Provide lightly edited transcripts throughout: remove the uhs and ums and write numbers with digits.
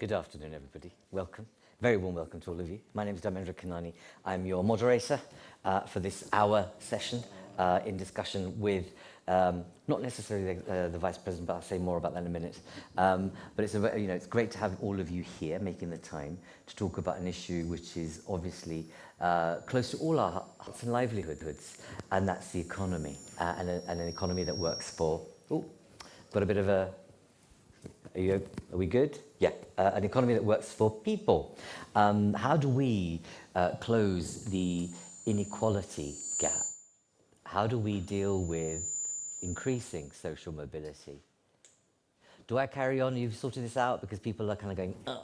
Good afternoon, everybody. Welcome. Very warm welcome to all of you. My name is Dharmendra Kanani. I'm your moderator for this hour session in discussion with not necessarily the Vice President, but I'll say more about that in a minute. But it's great to have all of you here making the time to talk about an issue which is obviously close to all our hearts and livelihoods, and that's the economy, and an economy that works for. Oh, got a bit of a. Are we good? Yeah, an economy that works for people. How do we close the inequality gap? How do we deal with increasing social mobility? Do I carry on? You've sorted this out? Because people are kind of going, oh.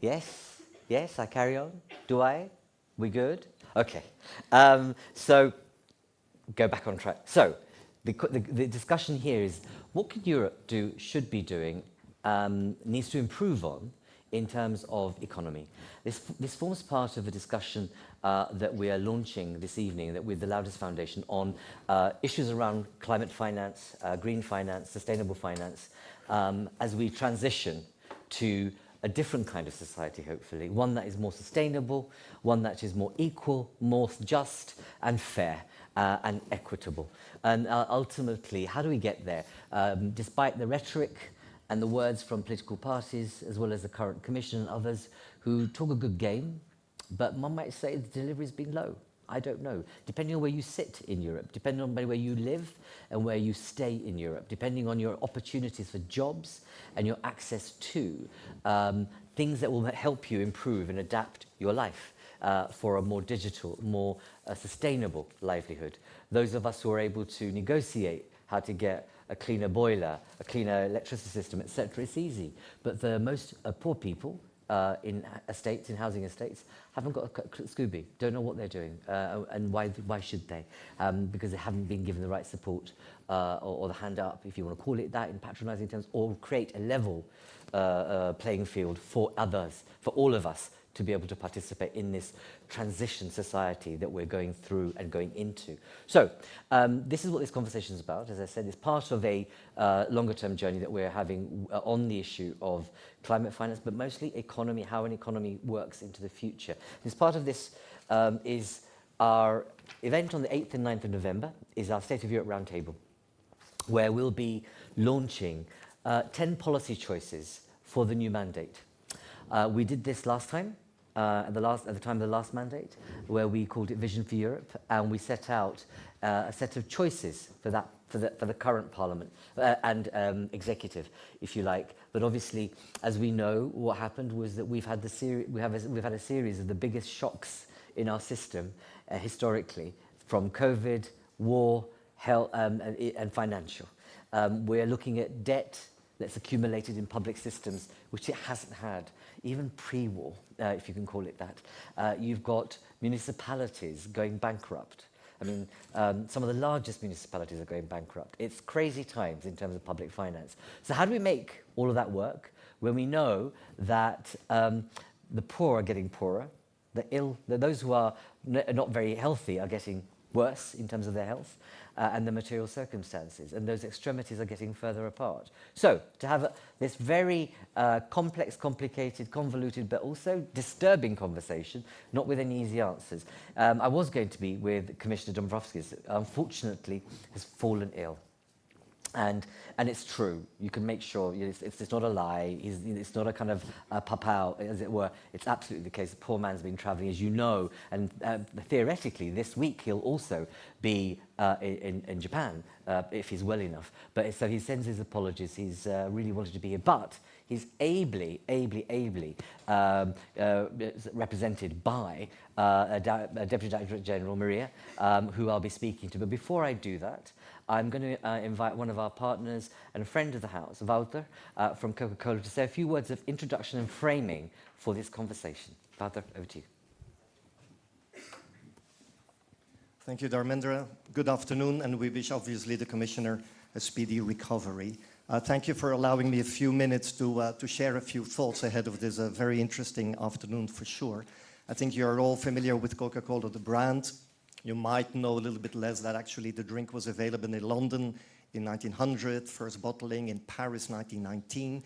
Yes? Yes, I carry on? Do I? We good? Okay. So, go back on track. So, the discussion here is, what can Europe do, should be doing, needs to improve on in terms of economy? This forms part of a discussion that we are launching this evening with the Loudest Foundation on issues around climate finance, green finance, sustainable finance, as we transition to a different kind of society, hopefully, one that is more sustainable, one that is more equal, more just and fair and equitable. And ultimately, how do we get there? Despite the rhetoric and the words from political parties, as well as the current Commission and others who talk a good game, but one might say the delivery's been low. I don't know. Depending on where you sit in Europe, depending on where you live and where you stay in Europe, depending on your opportunities for jobs and your access to things that will help you improve and adapt your life for a more digital, more sustainable livelihood. Those of us who are able to negotiate how to get a cleaner boiler, a cleaner electricity system, etc., it's easy. But the most poor people in estates, in housing estates, haven't got a Scooby, don't know what they're doing, and why should they? Because they haven't been given the right support or the hand up, if you want to call it that in patronising terms, or create a level playing field for others, for all of us, to be able to participate in this transition society that we're going through and going into. So, this is what this conversation is about. As I said, it's part of a longer-term journey that we're having on the issue of climate finance, but mostly economy, how an economy works into the future. As part of this is our event on the 8th and 9th of November, is our State of Europe Roundtable, where we'll be launching 10 policy choices for the new mandate. We did this last time, at the time of the last mandate, where we called it Vision for Europe, and we set out a set of choices for the current Parliament and executive, if you like. But obviously, as we know, what happened was that we've had a series of the biggest shocks in our system historically, from COVID, war, health, and financial. We're looking at debt that's accumulated in public systems, which it hasn't had, even pre-war, if you can call it that. You've got municipalities going bankrupt. I mean, some of the largest municipalities are going bankrupt. It's crazy times in terms of public finance. So how do we make all of that work when we know that the poor are getting poorer, the ill, those who are not very healthy are getting worse in terms of their health, and the material circumstances, and those extremities are getting further apart. So, to have this very complex, complicated, convoluted, but also disturbing conversation, not with any easy answers. I was going to be with Commissioner Dombrovskis, unfortunately has fallen ill. And it's true. You can make sure it's not a lie. It's not a kind of pop-out, as it were. It's absolutely the case. The poor man's been travelling, as you know, and theoretically this week he'll also be in Japan if he's well enough. But so he sends his apologies. He's really wanted to be here, but he's ably represented by Deputy Director General Maria, who I'll be speaking to. But before I do that, I'm going to invite one of our partners and a friend of the house, Walter, from Coca-Cola, to say a few words of introduction and framing for this conversation. Walter, over to you. Thank you, Dharmendra. Good afternoon, and we wish, obviously, the Commissioner a speedy recovery. Thank you for allowing me a few minutes to share a few thoughts ahead of this very interesting afternoon, for sure. I think you're all familiar with Coca-Cola, the brand. You might know a little bit less that actually the drink was available in London in 1900, first bottling in Paris 1919.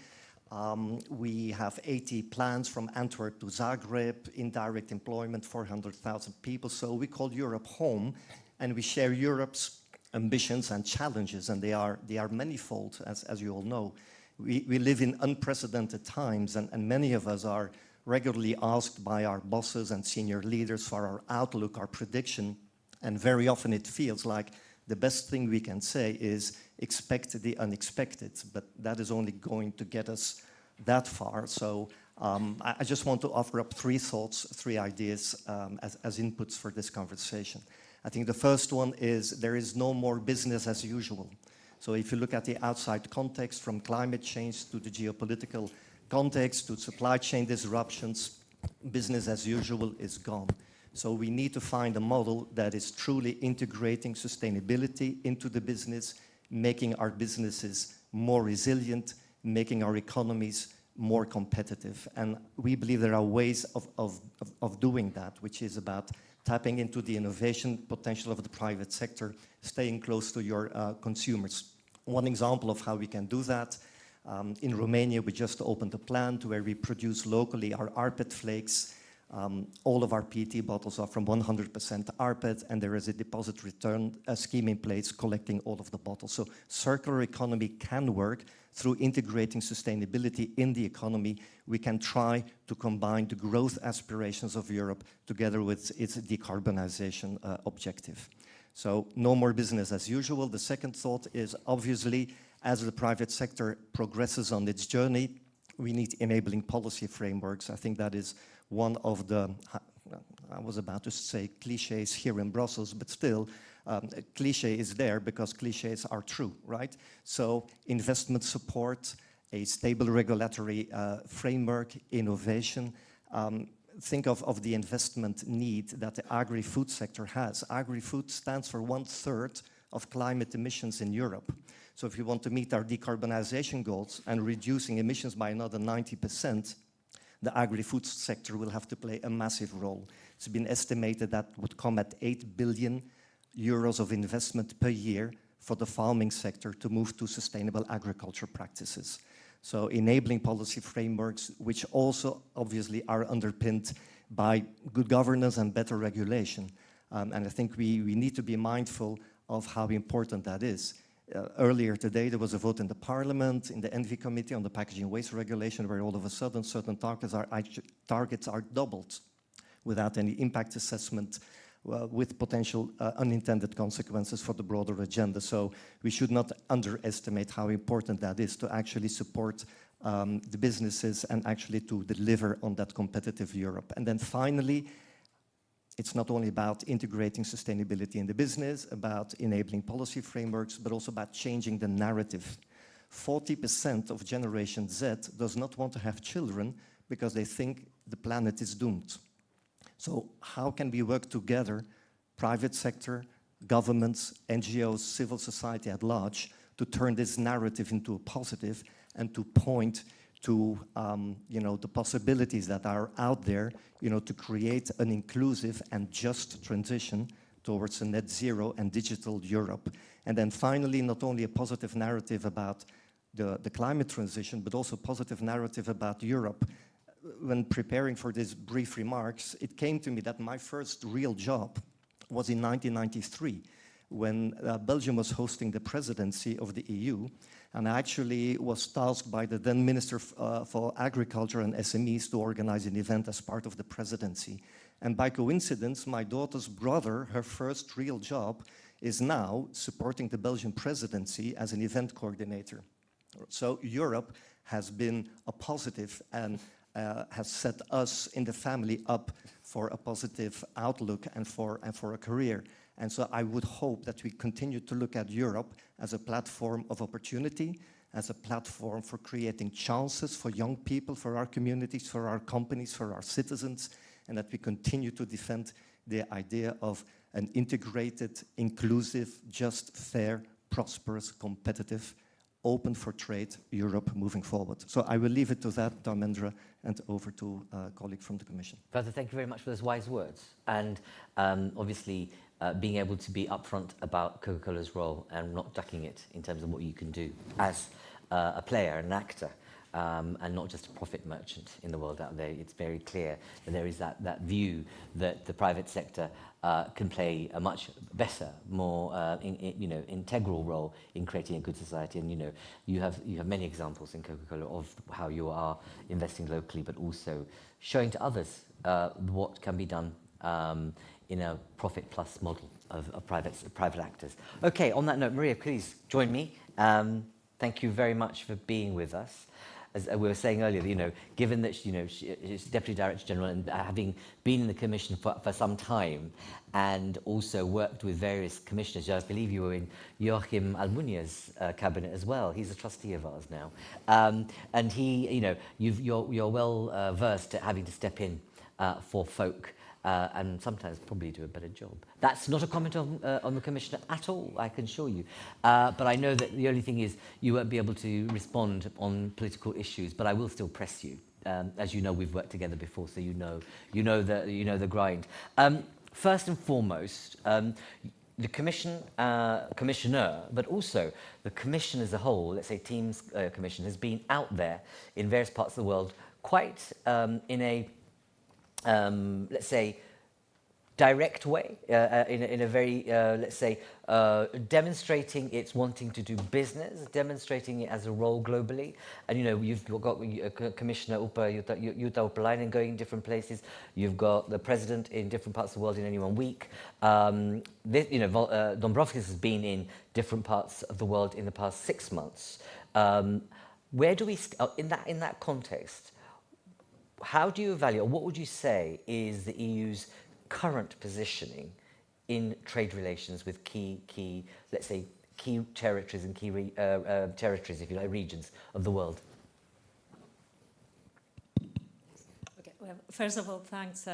We have 80 plants from Antwerp to Zagreb, indirect employment, 400,000 people. So we call Europe home, and we share Europe's ambitions and challenges, and they are manifold, as you all know. We live in unprecedented times, and many of us are regularly asked by our bosses and senior leaders for our outlook, our prediction, and very often it feels like the best thing we can say is expect the unexpected, but that is only going to get us that far. So I just want to offer up three thoughts, three ideas as inputs for this conversation. I think the first one is there is no more business as usual. So if you look at the outside context, from climate change to the geopolitical context to supply chain disruptions, business as usual is gone. So we need to find a model that is truly integrating sustainability into the business, making our businesses more resilient, making our economies more competitive. And we believe there are ways of doing that, which is about tapping into the innovation potential of the private sector, staying close to your consumers. One example of how we can do that, in Romania, we just opened a plant where we produce locally our rPET flakes. All of our PET bottles are from 100% rPET, and there is a deposit return scheme in place collecting all of the bottles. So circular economy can work through integrating sustainability in the economy. We can try to combine the growth aspirations of Europe together with its decarbonization objective. So no more business as usual. The second thought is obviously as the private sector progresses on its journey, we need enabling policy frameworks. I think that is one of the, I was about to say cliches here in Brussels, but still, cliche is there because cliches are true, right? So investment support, a stable regulatory framework, innovation. Think of the investment need that the agri-food sector has. Agri-food stands for 1/3 of climate emissions in Europe. So if you want to meet our decarbonization goals and reducing emissions by another 90%, the agri-food sector will have to play a massive role. It's been estimated that would come at 8 billion euros of investment per year for the farming sector to move to sustainable agriculture practices. So enabling policy frameworks, which also obviously are underpinned by good governance and better regulation. And I think we need to be mindful of how important that is. Earlier today, there was a vote in the Parliament, in the Envy Committee on the packaging waste regulation, where all of a sudden certain targets are doubled without any impact assessment, with potential unintended consequences for the broader agenda. So we should not underestimate how important that is to actually support the businesses and actually to deliver on that competitive Europe. And then finally, it's not only about integrating sustainability in the business, about enabling policy frameworks, but also about changing the narrative. 40% of Generation Z does not want to have children because they think the planet is doomed. So how can we work together, private sector, governments, NGOs, civil society at large, to turn this narrative into a positive and to point to the possibilities that are out there, to create an inclusive and just transition towards a net zero and digital Europe. And then finally, not only a positive narrative about the climate transition, but also a positive narrative about Europe. When preparing for these brief remarks, it came to me that my first real job was in 1993, when Belgium was hosting the presidency of the EU. And I actually was tasked by the then Minister for Agriculture and SMEs to organize an event as part of the presidency. And by coincidence, my daughter's brother, her first real job, is now supporting the Belgian presidency as an event coordinator. So Europe has been a positive and has set us in the family up for a positive outlook and for a career. And so I would hope that we continue to look at Europe as a platform of opportunity, as a platform for creating chances for young people, for our communities, for our companies, for our citizens, and that we continue to defend the idea of an integrated, inclusive, just, fair, prosperous, competitive, open for trade Europe moving forward. So I will leave it to that, Dharmendra, and over to a colleague from the Commission. Father, thank you very much for those wise words. And obviously, being able to be upfront about Coca-Cola's role and not ducking it in terms of what you can do as a player, an actor and not just a profit merchant in the world out there. It's very clear that there is that view that the private sector can play a much better, more integral role in creating a good society. And you have many examples in Coca-Cola of how you are investing locally, but also showing to others what can be done in a profit plus model of private actors. Okay, on that note, Maria, please join me. Thank you very much for being with us. As we were saying earlier, given that she's Deputy Director General and having been in the Commission for some time, and also worked with various commissioners, I believe you were in Joachim Almunia's cabinet as well. He's a trustee of ours now, and you're well versed at having to step in for folk. And sometimes probably do a better job. That's not a comment on the Commissioner at all, I can assure you. But I know that the only thing is you won't be able to respond on political issues, but I will still press you. As you know, we've worked together before, so you know the grind. First and foremost, the Commissioner, but also the Commission as a whole, let's say Teams Commission, has been out there in various parts of the world quite in a let's say, direct way, in a very, let's say, demonstrating its wanting to do business, demonstrating it as a role globally. And, you've got Commissioner Jutta Urpilainen going in different places. You've got the President in different parts of the world in any one week. Dombrovskis has been in different parts of the world in the past 6 months. Where do we, in that context, how do you evaluate, or what would you say is the EU's current positioning in trade relations with key, let's say, key territories and key territories, if you like, regions of the world? Okay. Well, first of all, thanks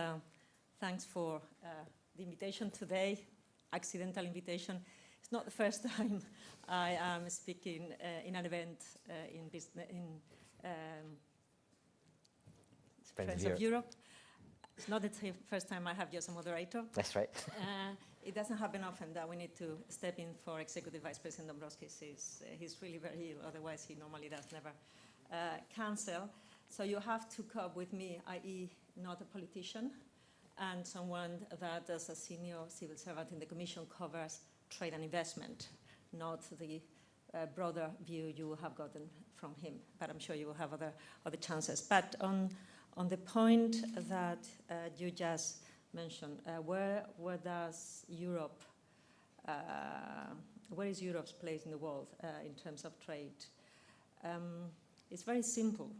for the invitation today. Accidental invitation. It's not the first time I am speaking in an event in business Friends of Europe. It's not the first time I have you as a moderator. That's right. It doesn't happen often that we need to step in for Executive Vice President Dombrovskis. He's really very ill, otherwise he normally does never cancel. So you have to cope with me, i.e. not a politician, and someone that as a senior civil servant in the Commission covers trade and investment, not the broader view you have gotten from him. But I'm sure you will have other chances. But on the point that you just mentioned, where does Europe, where is Europe's place in the world in terms of trade? It's very simple.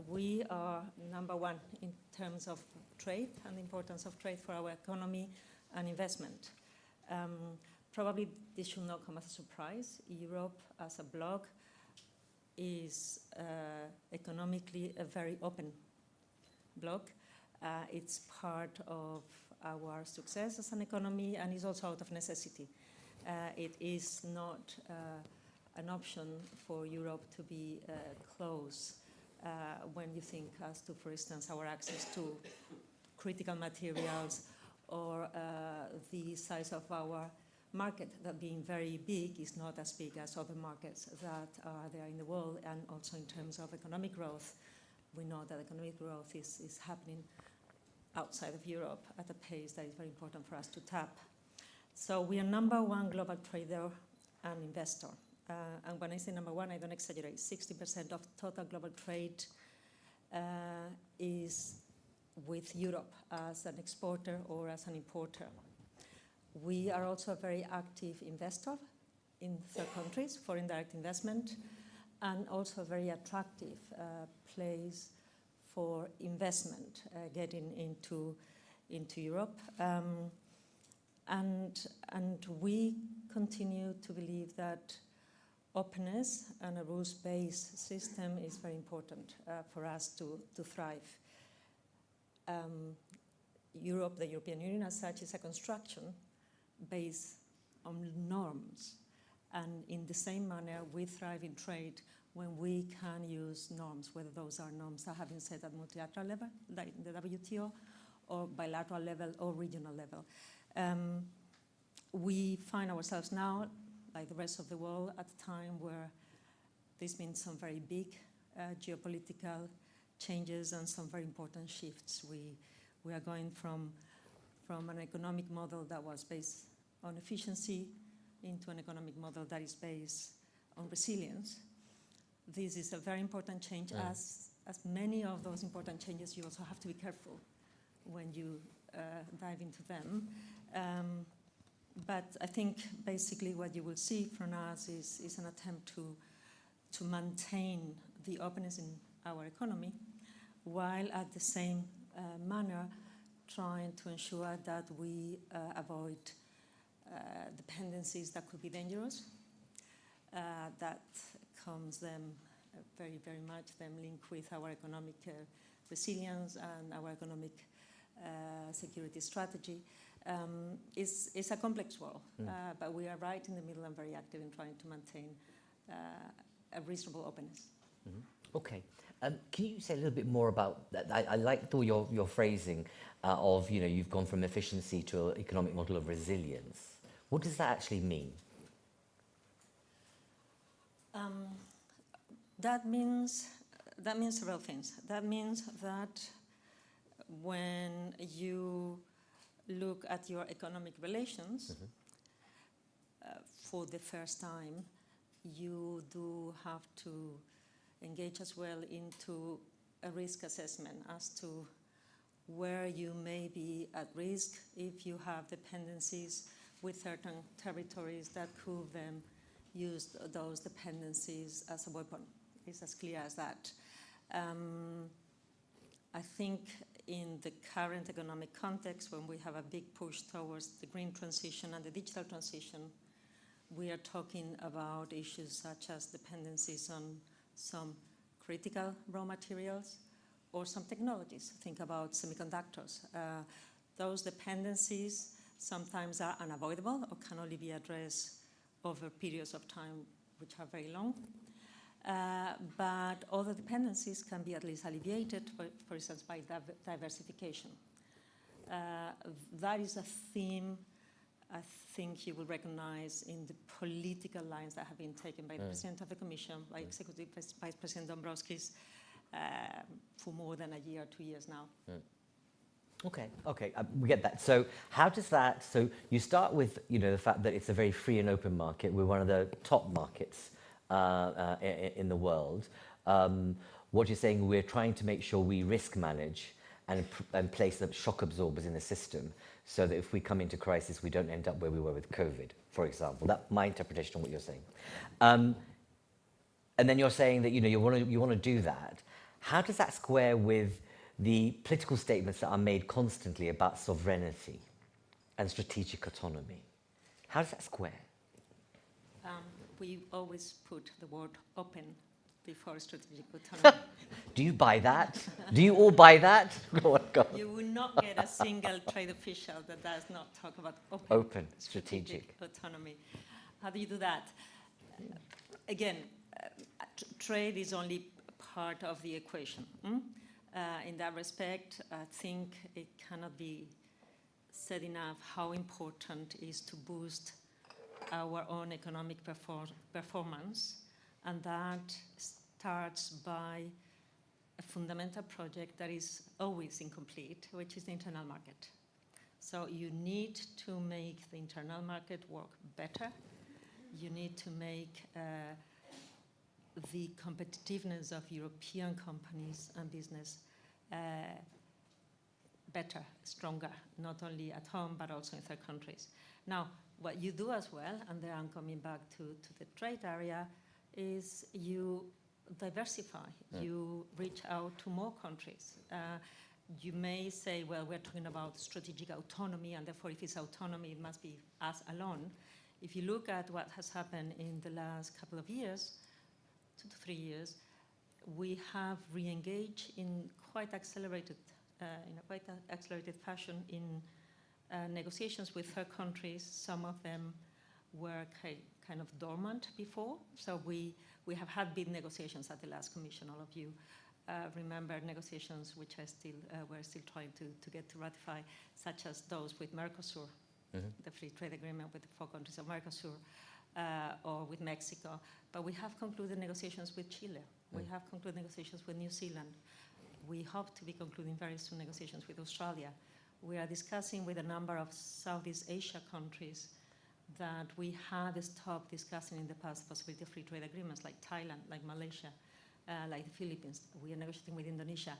We are #1 in terms of trade and the importance of trade for our economy and investment. Probably this should not come as a surprise. Europe as a bloc is economically a very open bloc. It's part of our success as an economy and is also out of necessity. It is not an option for Europe to be closed when you think as to, for instance, our access to critical materials or the size of our market, that being very big is not as big as other markets that are there in the world. And also in terms of economic growth, we know that economic growth is happening outside of Europe at a pace that is very important for us to tap. So we are #1 global trader and investor. And when I say #1, I don't exaggerate. 60% of total global trade is with Europe as an exporter or as an importer. We are also a very active investor in third countries for indirect investment, and also a very attractive place for investment getting into Europe. And we continue to believe that openness and a rules-based system is very important for us to thrive. Europe, the European Union as such, is a construction based on norms. And in the same manner, we thrive in trade when we can use norms, whether those are norms that have been set at multilateral level, like the WTO, or bilateral level or regional level. We find ourselves now, like the rest of the world, at a time where there's been some very big geopolitical changes and some very important shifts. We are going from an economic model that was based on efficiency into an economic model that is based on resilience. This is a very important change. As many of those important changes, you also have to be careful when you dive into them. But I think basically what you will see from us is an attempt to maintain the openness in our economy, while at the same manner trying to ensure that we avoid dependencies that could be dangerous. That comes them very, very much them linked with our economic resilience and our economic security strategy. It's a complex world, but we are right in the middle and very active in trying to maintain a reasonable openness. Okay. Can you say a little bit more about that? I liked all your phrasing of, you've gone from efficiency to an economic model of resilience. What does that actually mean? That means several things. That means that when you look at your economic relations, for the first time, you do have to engage as well into a risk assessment as to where you may be at risk if you have dependencies with certain territories that could then use those dependencies as a weapon. It's as clear as that. I think in the current economic context, when we have a big push towards the green transition and the digital transition, we are talking about issues such as dependencies on some critical raw materials or some technologies. Think about semiconductors. Those dependencies sometimes are unavoidable or can only be addressed over periods of time which are very long. But other dependencies can be at least alleviated, for instance, by diversification. That is a theme I think you will recognize in the political lines that have been taken by the President of the Commission, by Executive Vice President Dombrovskis, for more than a year, 2 years now. Okay, we get that. So how does that, so you start with, the fact that it's a very free and open market. We're one of the top markets in the world. What you're saying, we're trying to make sure we risk manage and place the shock absorbers in the system so that if we come into crisis, we don't end up where we were with COVID, for example. That's my interpretation of what you're saying. And then you're saying that, you want to do that. How does that square with the political statements that are made constantly about sovereignty and strategic autonomy? How does that square? We always put the word open before strategic autonomy. Do you buy that? Do you all buy that? Oh my God. You will not get a single trade official that does not talk about open strategic autonomy. How do you do that? Again, trade is only part of the equation. In that respect, I think it cannot be said enough how important it is to boost our own economic performance, and that starts by a fundamental project that is always incomplete, which is the internal market. So you need to make the internal market work better. You need to make the competitiveness of European companies and business better, stronger, not only at home, but also in third countries. Now, what you do as well, and then I'm coming back to the trade area, is you diversify. You reach out to more countries. You may say, well, we're talking about strategic autonomy, and therefore if it's autonomy, it must be us alone. If you look at what has happened in the last couple of years, 2 to 3 years, we have re-engaged in quite accelerated fashion in negotiations with third countries. Some of them were kind of dormant before. So we have had big negotiations at the last Commission. All of you remember negotiations which we're still trying to get to ratify, such as those with Mercosur, the free trade agreement with the 4 countries of Mercosur, or with Mexico. But we have concluded negotiations with Chile We have concluded negotiations with New Zealand. We hope to be concluding very soon negotiations with Australia. We are discussing with a number of Southeast Asia countries that we had stopped discussing in the past the possibility of free trade agreements, like Thailand, like Malaysia, like the Philippines. We are negotiating with Indonesia.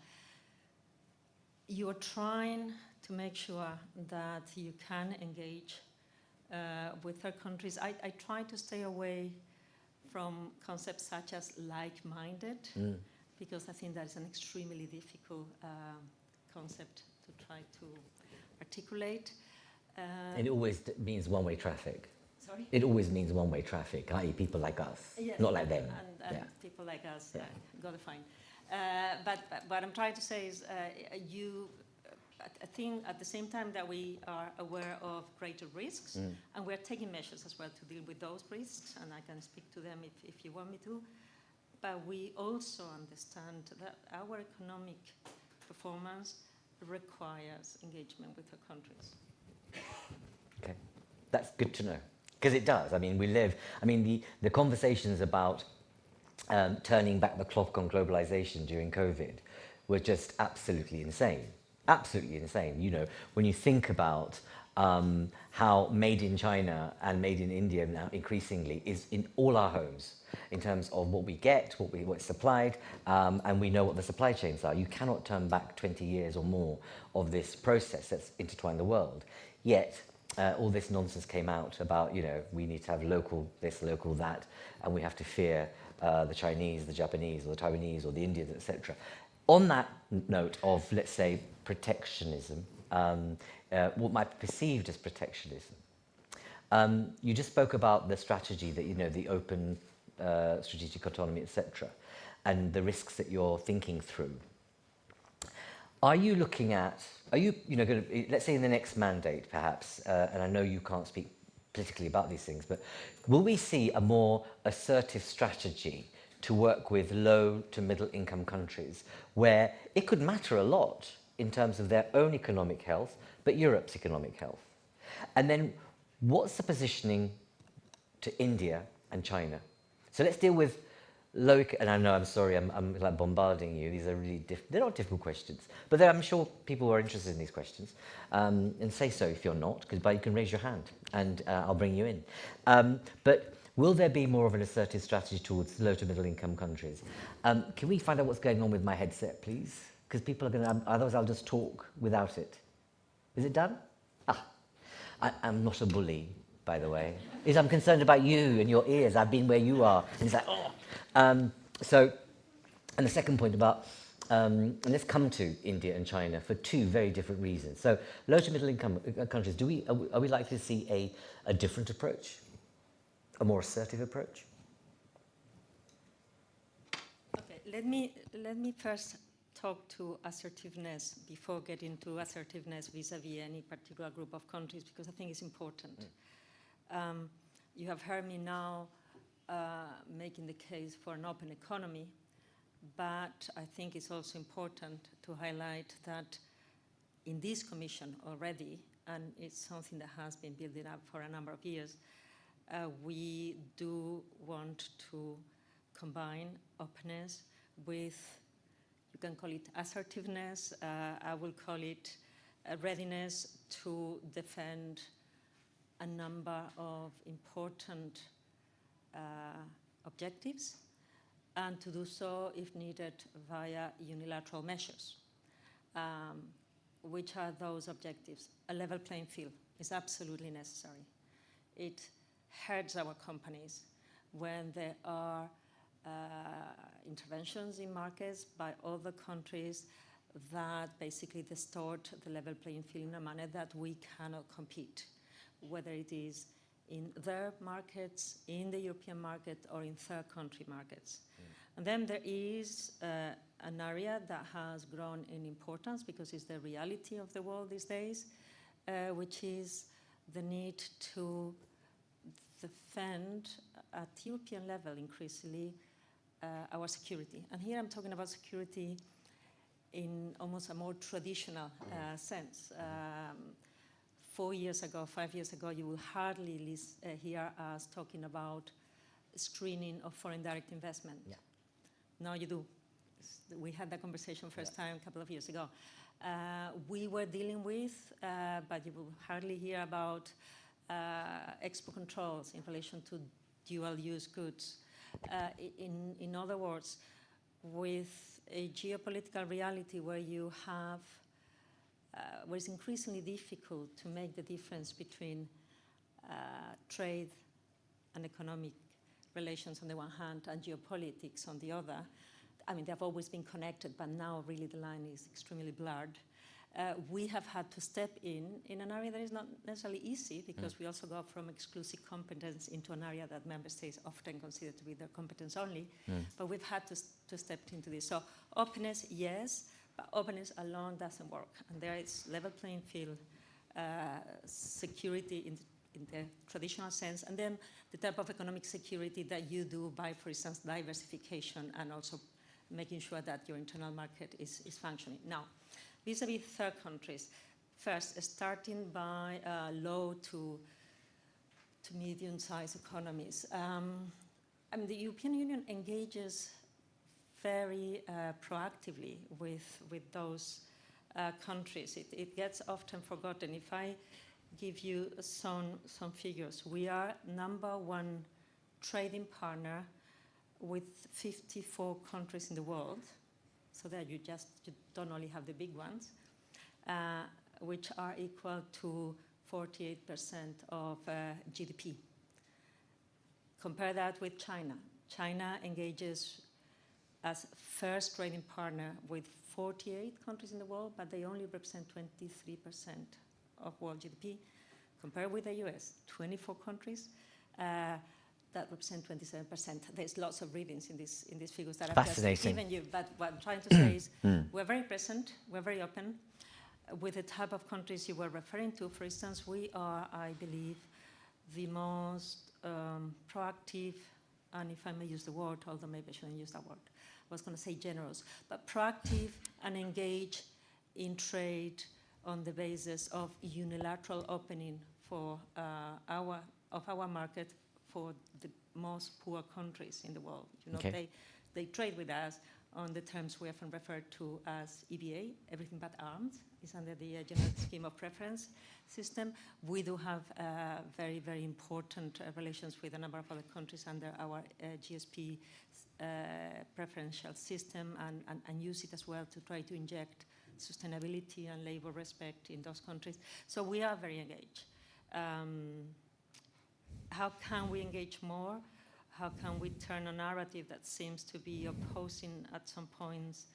You are trying to make sure that you can engage with third countries. I try to stay away from concepts such as like-minded, because I think that is an extremely difficult concept to try to articulate. It always means one-way traffic. Sorry? It always means one-way traffic, i.e. people like us, yes, not like them. And people like us got to find. But what I'm trying to say is I think at the same time that we are aware of greater risks, and we're taking measures as well to deal with those risks, and I can speak to them if you want me to, but we also understand that our economic performance requires engagement with the countries. Okay, that's good to know, because it does. I mean, the conversations about turning back the clock on globalization during COVID were just absolutely insane. Absolutely insane. You know, when you think about how made in China and made in India now increasingly is in all our homes in terms of what we get, what's supplied, and we know what the supply chains are. You cannot turn back 20 years or more of this process that's intertwined the world. Yet, all this nonsense came out about, you know, we need to have local this, local that, and we have to fear the Chinese, the Japanese, or the Taiwanese, or the Indians, etc. On that note of, let's say, protectionism, what might be perceived as protectionism, you just spoke about the strategy that, you know, the open strategic autonomy, etc., and the risks that you're thinking through. Are you looking at, going to, let's say in the next mandate perhaps, and I know you can't speak politically about these things, but will we see a more assertive strategy to work with low to middle income countries where it could matter a lot in terms of their own economic health, but Europe's economic health? And then what's the positioning to India and China? So let's deal with low, and I know, I'm sorry, I'm like bombarding you. These are really, they're not difficult questions, but I'm sure people are interested in these questions. And say so if you're not, because you can raise your hand and I'll bring you in. But will there be more of an assertive strategy towards low to middle income countries? Can we find out what's going on with my headset, please? Because people are going to, otherwise I'll just talk without it. Is it done? I'm not a bully, by the way. I'm concerned about you and your ears. I've been where you are. And it's like, oh. And the second point about, and let's come to India and China for two very different reasons. So low to middle income countries, are we likely to see a different approach? A more assertive approach? Okay, let me first talk to assertiveness before getting to assertiveness vis-a-vis any particular group of countries, because I think it's important. You have heard me now making the case for an open economy, but I think it's also important to highlight that in this Commission already, and it's something that has been building up for a number of years, we do want to combine openness with, you can call it assertiveness, I will call it a readiness to defend a number of important objectives, and to do so, if needed, via unilateral measures. Which are those objectives? A level playing field is absolutely necessary. It hurts our companies when there are interventions in markets by other countries that basically distort the level playing field in a manner that we cannot compete, whether it is in their markets, in the European market, or in third country markets. And then there is an area that has grown in importance because it's the reality of the world these days, which is the need to defend at European level increasingly our security. And here I'm talking about security in almost a more traditional sense. 4 years ago, 5 years ago, you will hardly hear us talking about screening of foreign direct investment. Yeah. Now you do. We had that conversation first time a couple of years ago. We were dealing with, but you will hardly hear about export controls in relation to dual-use goods. In other words, with a geopolitical reality where you have, where it's increasingly difficult to make the difference between trade and economic relations on the one hand and geopolitics on the other. I mean, they've always been connected, but now really the line is extremely blurred. We have had to step in an area that is not necessarily easy, because we also go from exclusive competence into an area that member states often consider to be their competence only. But we've had to step into this. So openness, yes, but openness alone doesn't work. And there is level playing field, security in the traditional sense, and then the type of economic security that you do by, for instance, diversification and also making sure that your internal market is functioning. Now, vis-a-vis third countries, first, starting by low to medium-sized economies. I mean, the European Union engages very proactively with those countries. It gets often forgotten. If I give you some figures, we are #1 trading partner with 54 countries in the world, so that you don't only have the big ones, which are equal to 48% of GDP. Compare that with China. China engages as first trading partner with 48 countries in the world, but they only represent 23% of world GDP. Compare with the US, 24 countries, that represent 27%. There's lots of readings in these figures that I've just given you. But what I'm trying to say is we're very present, we're very open. With the type of countries you were referring to, for instance, we are, I believe, the most proactive, and if I may use the word, although maybe I shouldn't use that word, I was going to say generous, but proactive and engaged in trade on the basis of unilateral opening for our market for the most poor countries in the world. You know, they trade with us on the terms we often refer to as EBA, everything but arms, is under the General Scheme of Preference system. We do have very, very important relations with a number of other countries under our GSP preferential system, and use it as well to try to inject sustainability and labor respect in those countries. So we are very engaged. How can we engage more? How can we turn a narrative that seems to be opposing at some points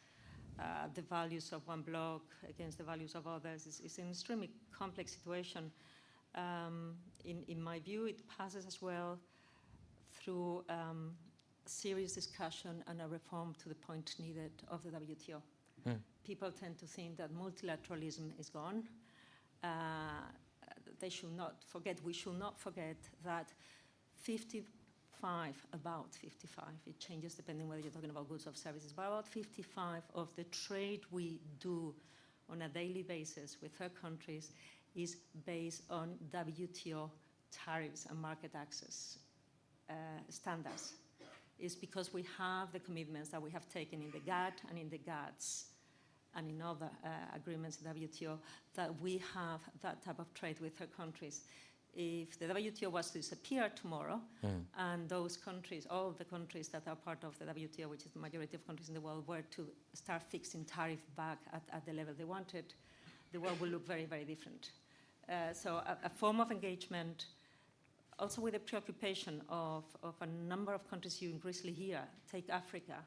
the values of one bloc against the values of others? It's an extremely complex situation. In my view, it passes as well through serious discussion and a reform to the point needed of the WTO. People tend to think that multilateralism is gone. We should not forget that about 55, it changes depending whether you're talking about goods or services, but about 55 of the trade we do on a daily basis with third countries is based on WTO tariffs and market access standards. It's because we have the commitments that we have taken in the GATT and in the GATS and in other agreements in WTO that we have that type of trade with third countries. If the WTO was to disappear tomorrow, and those countries, all the countries that are part of the WTO, which is the majority of countries in the world, were to start fixing tariff back at the level they wanted, the world will look very, very different. So a form of engagement, also with the preoccupation of a number of countries you increasingly hear, take Africa,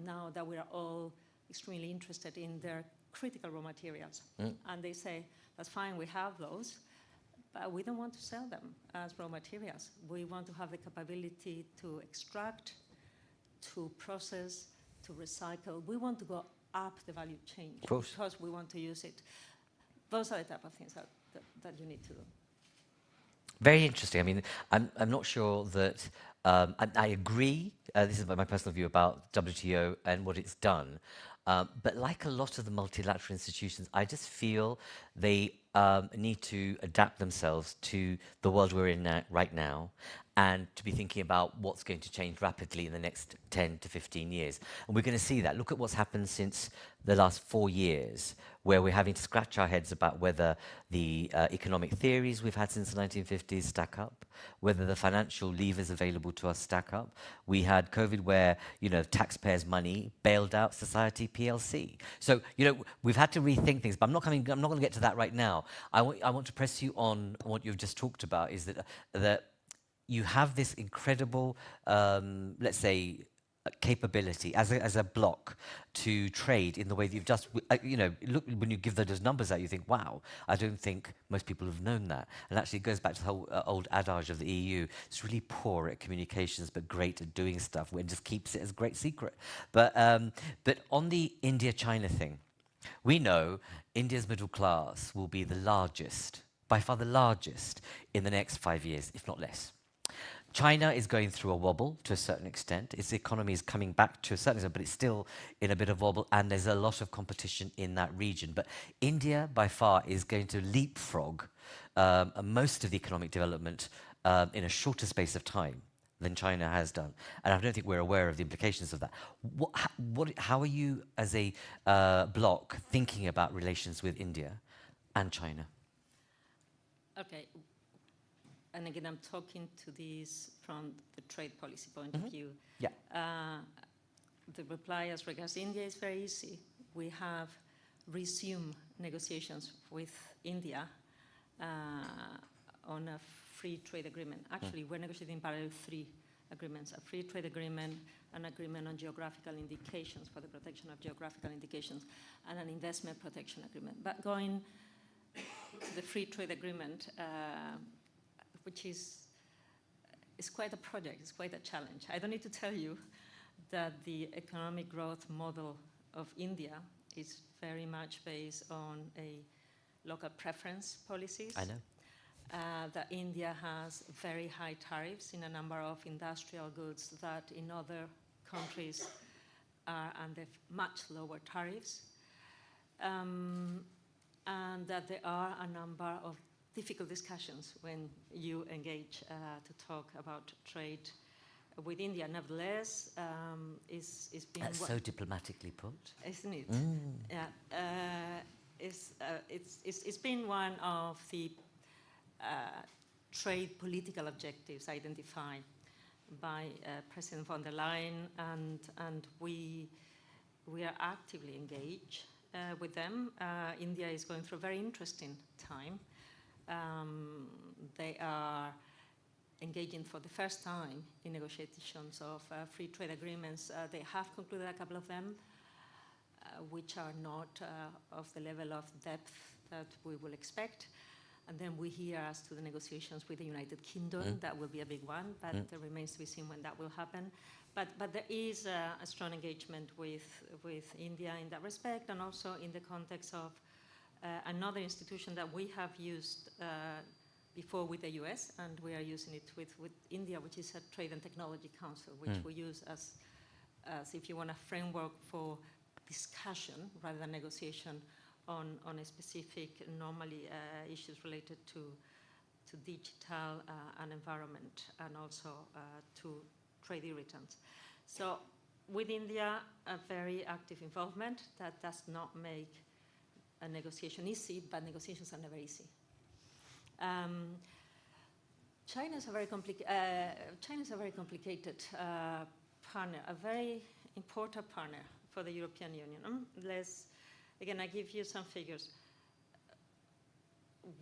now that we are all extremely interested in their critical raw materials. And they say, that's fine, we have those, but we don't want to sell them as raw materials. We want to have the capability to extract, to process, to recycle. We want to go up the value chain because we want to use it. Those are the type of things that you need to do. Very interesting. I mean, I'm not sure that I agree. This is my personal view about WTO and what it's done. But like a lot of the multilateral institutions, I just feel they need to adapt themselves to the world we're in right now, and to be thinking about what's going to change rapidly in the next 10 to 15 years. And we're going to see that. Look at what's happened since the last 4 years, where we're having to scratch our heads about whether the economic theories we've had since the 1950s stack up, whether the financial levers available to us stack up. We had COVID where, taxpayers' money bailed out Society PLC. So, we've had to rethink things, but I'm not going to get to that right now. I want to press you on what you've just talked about, is that you have this incredible, let's say, capability as a bloc to trade in the way that you've just, look, when you give those numbers out, you think, wow, I don't think most people have known that. And actually it goes back to the whole old adage of the EU. It's really poor at communications, but great at doing stuff, where it just keeps it as a great secret. But on the India-China thing, we know India's middle class will be the largest, by far the largest, in the next 5 years, if not less. China is going through a wobble to a certain extent. Its economy is coming back to a certain extent, but it's still in a bit of wobble, and there's a lot of competition in that region. But India, by far, is going to leapfrog most of the economic development in a shorter space of time than China has done. And I don't think we're aware of the implications of that. How are you, as a bloc, thinking about relations with India and China? Okay. And again, I'm talking to this from the trade policy point of view. Yeah. The reply as regards India is very easy. We have resumed negotiations with India on a free trade agreement. Actually, we're negotiating in parallel 3 agreements: a free trade agreement, an agreement on geographical indications for the protection of geographical indications, and an investment protection agreement. But going to the free trade agreement, which is quite a project, it's quite a challenge. I don't need to tell you that the economic growth model of India is very much based on a local preference policies. I know. That India has very high tariffs in a number of industrial goods that in other countries are under much lower tariffs. And that there are a number of difficult discussions when you engage to talk about trade with India. Nevertheless, it's been... That's so diplomatically put. Isn't it? Yeah. It's been one of the trade political objectives identified by President von der Leyen, and we are actively engaged with them. India is going through a very interesting time. They are engaging for the first time in negotiations of free trade agreements. They have concluded a couple of them, which are not of the level of depth that we will expect. And then we hear as to the negotiations with the United Kingdom. That will be a big one, but it remains to be seen when that will happen. But there is a strong engagement with India in that respect, and also in the context of another institution that we have used before with the US, and we are using it with India, which is a Trade and Technology Council, which we use as, if you want, a framework for discussion rather than negotiation on a specific, normally issues related to digital and environment, and also to trade irritants. So with India, a very active involvement. That does not make a negotiation easy, but negotiations are never easy. China is a very complicated partner, a very important partner for the European Union. Again, I give you some figures.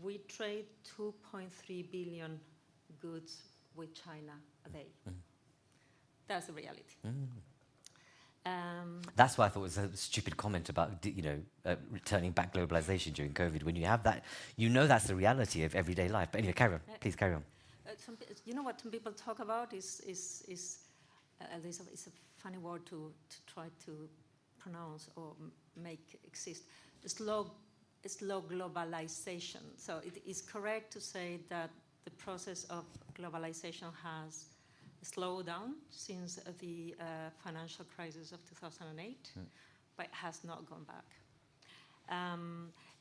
We trade 2.3 billion goods with China a day. That's the reality. That's why I thought it was a stupid comment about, returning back globalization during COVID. When you have that, that's the reality of everyday life. But anyway, carry on. Please carry on. What some people talk about is a funny word to try to pronounce or make exist. Slow globalization. So it is correct to say that the process of globalization has slowed down since the financial crisis of 2008, but has not gone back.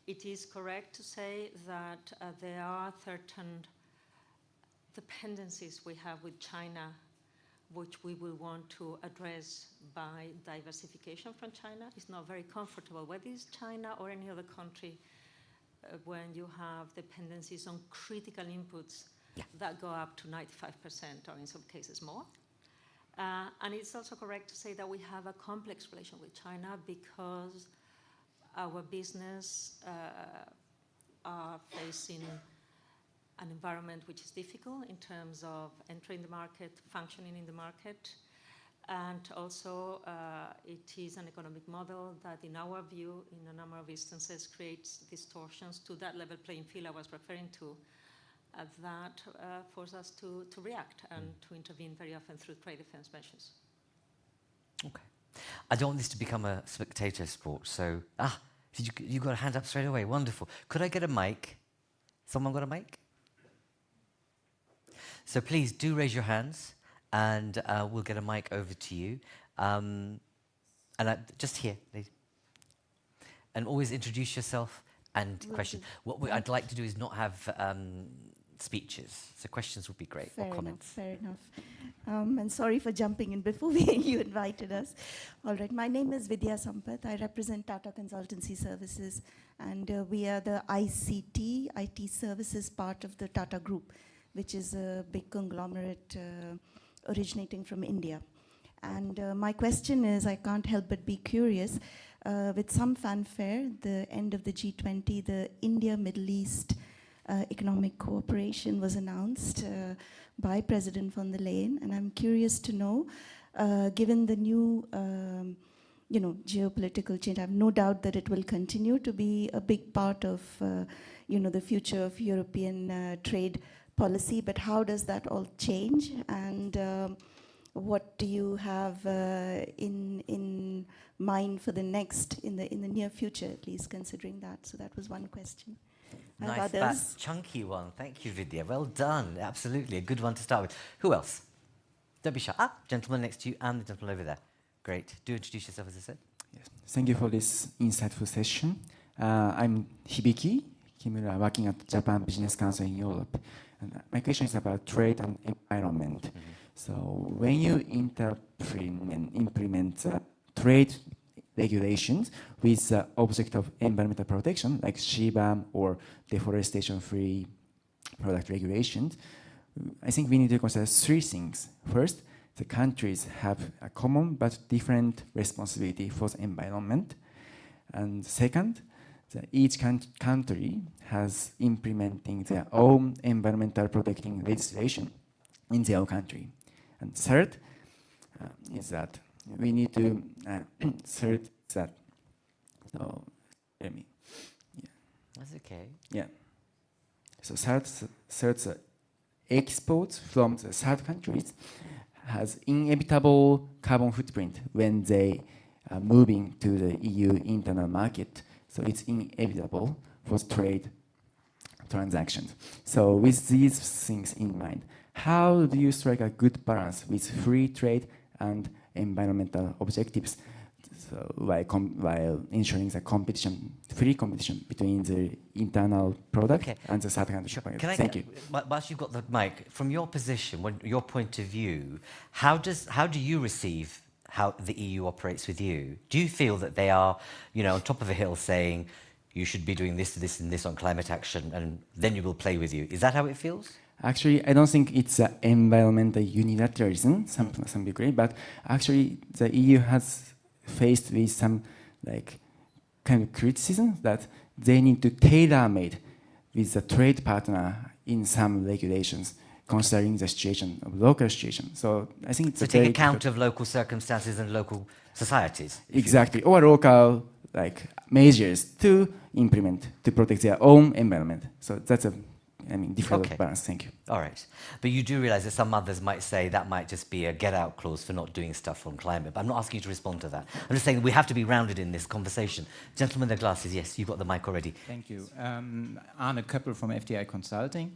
it is correct to say that there are certain dependencies we have with China, which we will want to address by diversification from China. It's not very comfortable, whether it's China or any other country, when you have dependencies on critical inputs that go up to 95% or in some cases more. And it's also correct to say that we have a complex relation with China because our business are facing an environment which is difficult in terms of entering the market, functioning in the market, and also it is an economic model that, in our view, in a number of instances, creates distortions to that level playing field I was referring to, that force us to react and to intervene very often through trade defense measures. Okay. I don't want this to become a spectator sport, so... you got a hand up straight away. Wonderful. Could I get a mic? Someone got a mic? So please do raise your hands, and we'll get a mic over to you. And just here, please. And always introduce yourself and question. What I'd like to do is not have speeches, so questions would be great, or comments. Fair enough. And sorry for jumping in before you invited us. All right, my name is Vidya Sampath. I represent Tata Consultancy Services, and we are the ICT, IT services part of the Tata Group, which is a big conglomerate originating from India. And my question is, I can't help but be curious, with some fanfare, the end of the G20, the India-Middle East economic cooperation was announced by President von der Leyen, and I'm curious to know, given the new geopolitical change, I have no doubt that it will continue to be a big part of the future of European trade policy, but how does that all change, and what do you have in mind for the next, in the near future at least, considering that? So that was one question. Nice, fat, chunky one. Thank you, Vidya. Well done. Absolutely, a good one to start with. Who else? Don't be shy. Gentleman next to you and the gentleman over there. Great. Do introduce yourself, as I said. Yes. Thank you for this insightful session. I'm Hibiki Kimura, working at Japan Business Council in Europe. And my question is about trade and environment. So when you interpret and implement trade regulations with the object of environmental protection, like CBAM or deforestation-free product regulations, I think we need to consider three things. First, the countries have a common but different responsibility for the environment. And second, each country has implementing their own environmental protecting legislation in their own country. And third is that we need to so let me, That's okay. Yeah. So third exports from the third countries has inevitable carbon footprint when they are moving to the EU internal market. So it's inevitable for trade transactions. So with these things in mind, how do you strike a good balance with free trade and environmental objectives, so while ensuring the free competition between the internal product and the third country? Sure. Thank you. Whilst you've got the mic, from your position, your point of view, how do you receive how the EU operates with you? Do you feel that they are, on top of a hill saying, you should be doing this, this, and this on climate action, and then you will play with you? Is that how it feels? Actually, I don't think it's environmental unilateralism, some degree, but actually the EU has faced with some kind of criticism that they need to tailor-made with the trade partner in some regulations, considering the situation of local situation. So I think it's take account of local circumstances and local societies. Exactly, or local measures to implement to protect their own environment. So that's a different balance. Thank you. All right. But you do realize that some others might say that might just be a get-out clause for not doing stuff on climate. But I'm not asking you to respond to that. I'm just saying we have to be rounded in this conversation. Gentleman in the glasses, yes, you've got the mic already. Thank you. Arne Köppel from FDI Consulting.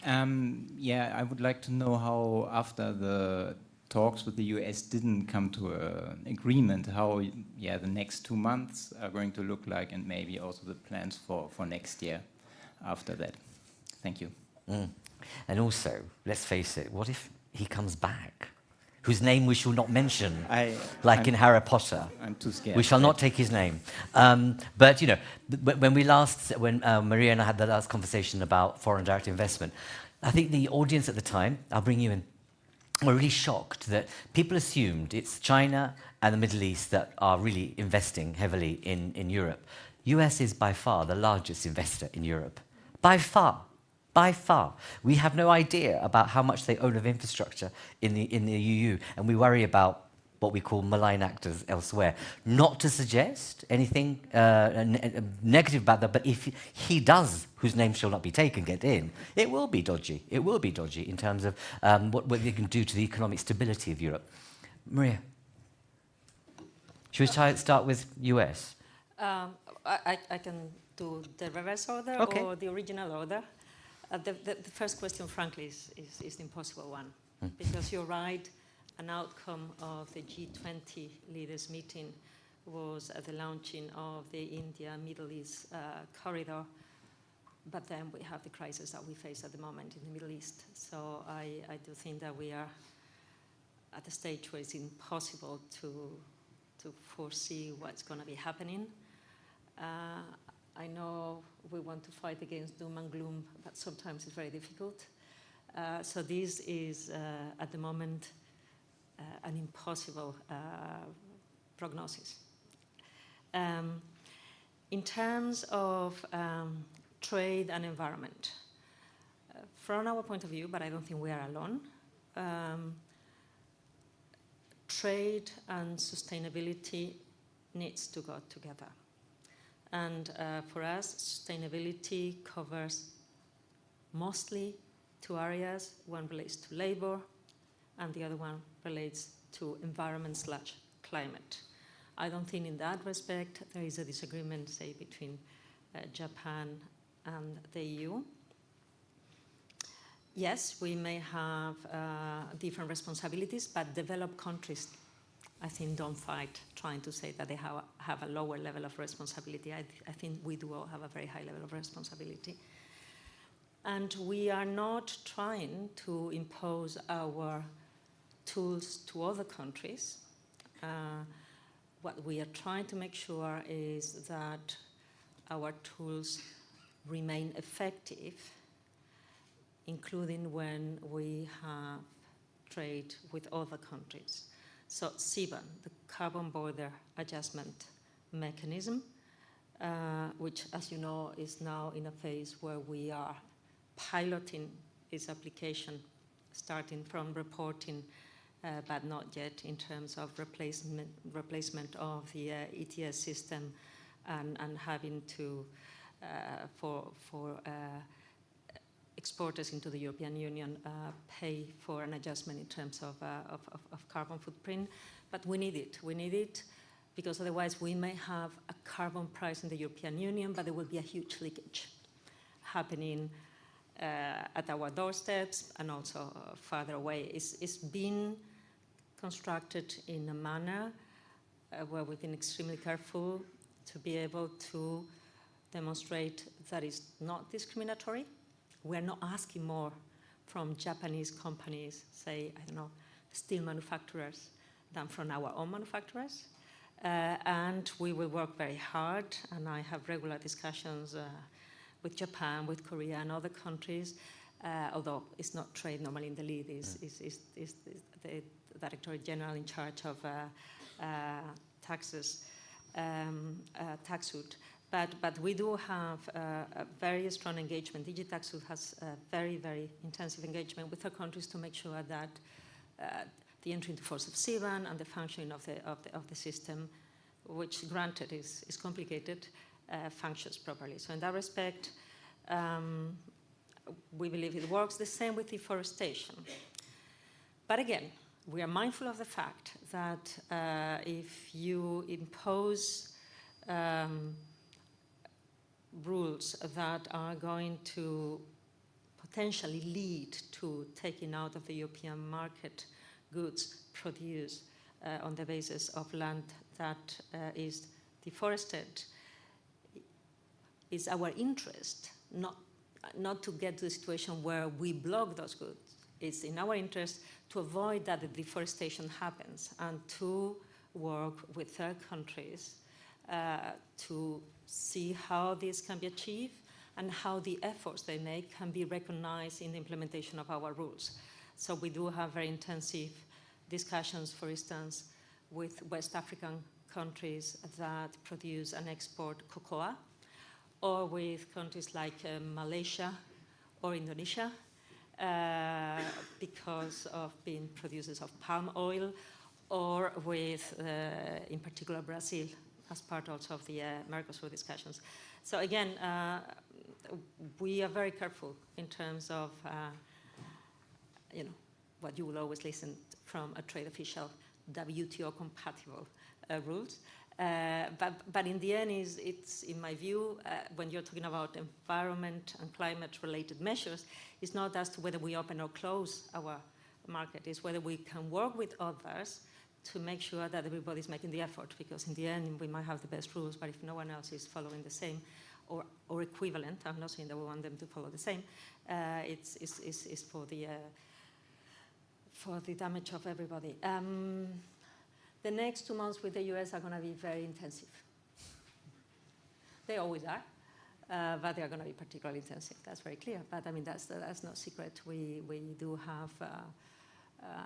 I would like to know how, after the talks with the US didn't come to an agreement, how the next 2 months are going to look like, and maybe also the plans for next year after that. Thank you. And also, let's face it, what if he comes back, whose name we shall not mention, like in Harry Potter? I'm too scared. We shall not take his name. But, you know, when Maria and I had the last conversation about foreign direct investment, I think the audience at the time, I'll bring you in, were really shocked that people assumed it's China and the Middle East that are really investing heavily in Europe. US is by far the largest investor in Europe. By far. By far. We have no idea about how much they own of infrastructure in the EU, and we worry about what we call malign actors elsewhere. Not to suggest anything negative about that, but if he does, whose name shall not be taken, get in, it will be dodgy. It will be dodgy in terms of what they can do to the economic stability of Europe. Maria, should we start with US? I can do the reverse order or the original order. The first question, frankly, is the impossible one, because you're right. An outcome of the G20 leaders meeting was the launching of the India-Middle East corridor, but then we have the crisis that we face at the moment in the Middle East. So I do think that we are at a stage where it's impossible to foresee what's going to be happening. I know we want to fight against doom and gloom, but sometimes it's very difficult. So this is, at the moment, an impossible prognosis. In terms of trade and environment, from our point of view, but I don't think we are alone, trade and sustainability needs to go together. And for us, sustainability covers mostly two areas. One relates to labor, and the other one relates to environment/climate. I don't think in that respect there is a disagreement, say, between Japan and the EU. Yes, we may have different responsibilities, but developed countries, I think, don't fight trying to say that they have a lower level of responsibility. I think we do all have a very high level of responsibility. And we are not trying to impose our tools to other countries. What we are trying to make sure is that our tools remain effective, including when we have trade with other countries. So CBAM, the Carbon Border Adjustment Mechanism, which, as you know, is now in a phase where we are piloting its application, starting from reporting, but not yet in terms of replacement of the ETS system, and having to, for exporters into the European Union, pay for an adjustment in terms of carbon footprint. But we need it. We need it because otherwise we may have a carbon price in the European Union, but there will be a huge leakage happening at our doorsteps and also farther away. It's been constructed in a manner where we've been extremely careful to be able to demonstrate that it's not discriminatory. We're not asking more from Japanese companies, say, I don't know, steel manufacturers, than from our own manufacturers. And we will work very hard, and I have regular discussions with Japan, with Korea, and other countries, although it's not trade normally in the lead, is the Director General in charge of taxes, TaxUD. But we do have a very strong engagement. DG TaxUD has a very, very intensive engagement with our countries to make sure that the entry into force of CBAM and the functioning of the system, which granted is complicated, functions properly. So in that respect, we believe it works. The same with deforestation. But again, we are mindful of the fact that if you impose rules that are going to potentially lead to taking out of the European market goods produced on the basis of land that is deforested, it's our interest not to get to a situation where we block those goods. It's in our interest to avoid that the deforestation happens and to work with third countries to see how this can be achieved and how the efforts they make can be recognized in the implementation of our rules. So we do have very intensive discussions, for instance, with West African countries that produce and export cocoa, or with countries like Malaysia or Indonesia, because of being producers of palm oil, or with, in particular, Brazil, as part also of the Mercosur discussions. So again, we are very careful in terms of, what you will always listen from a trade official, WTO compatible rules. But in the end, it's in my view, when you're talking about environment and climate-related measures, it's not as to whether we open or close our market, it's whether we can work with others to make sure that everybody's making the effort, because in the end, we might have the best rules, but if no one else is following the same or equivalent, I'm not saying that we want them to follow the same, it's for the damage of everybody. The next 2 months with the US are going to be very intensive. They always are, but they are going to be particularly intensive. That's very clear. But I mean, that's no secret. We do have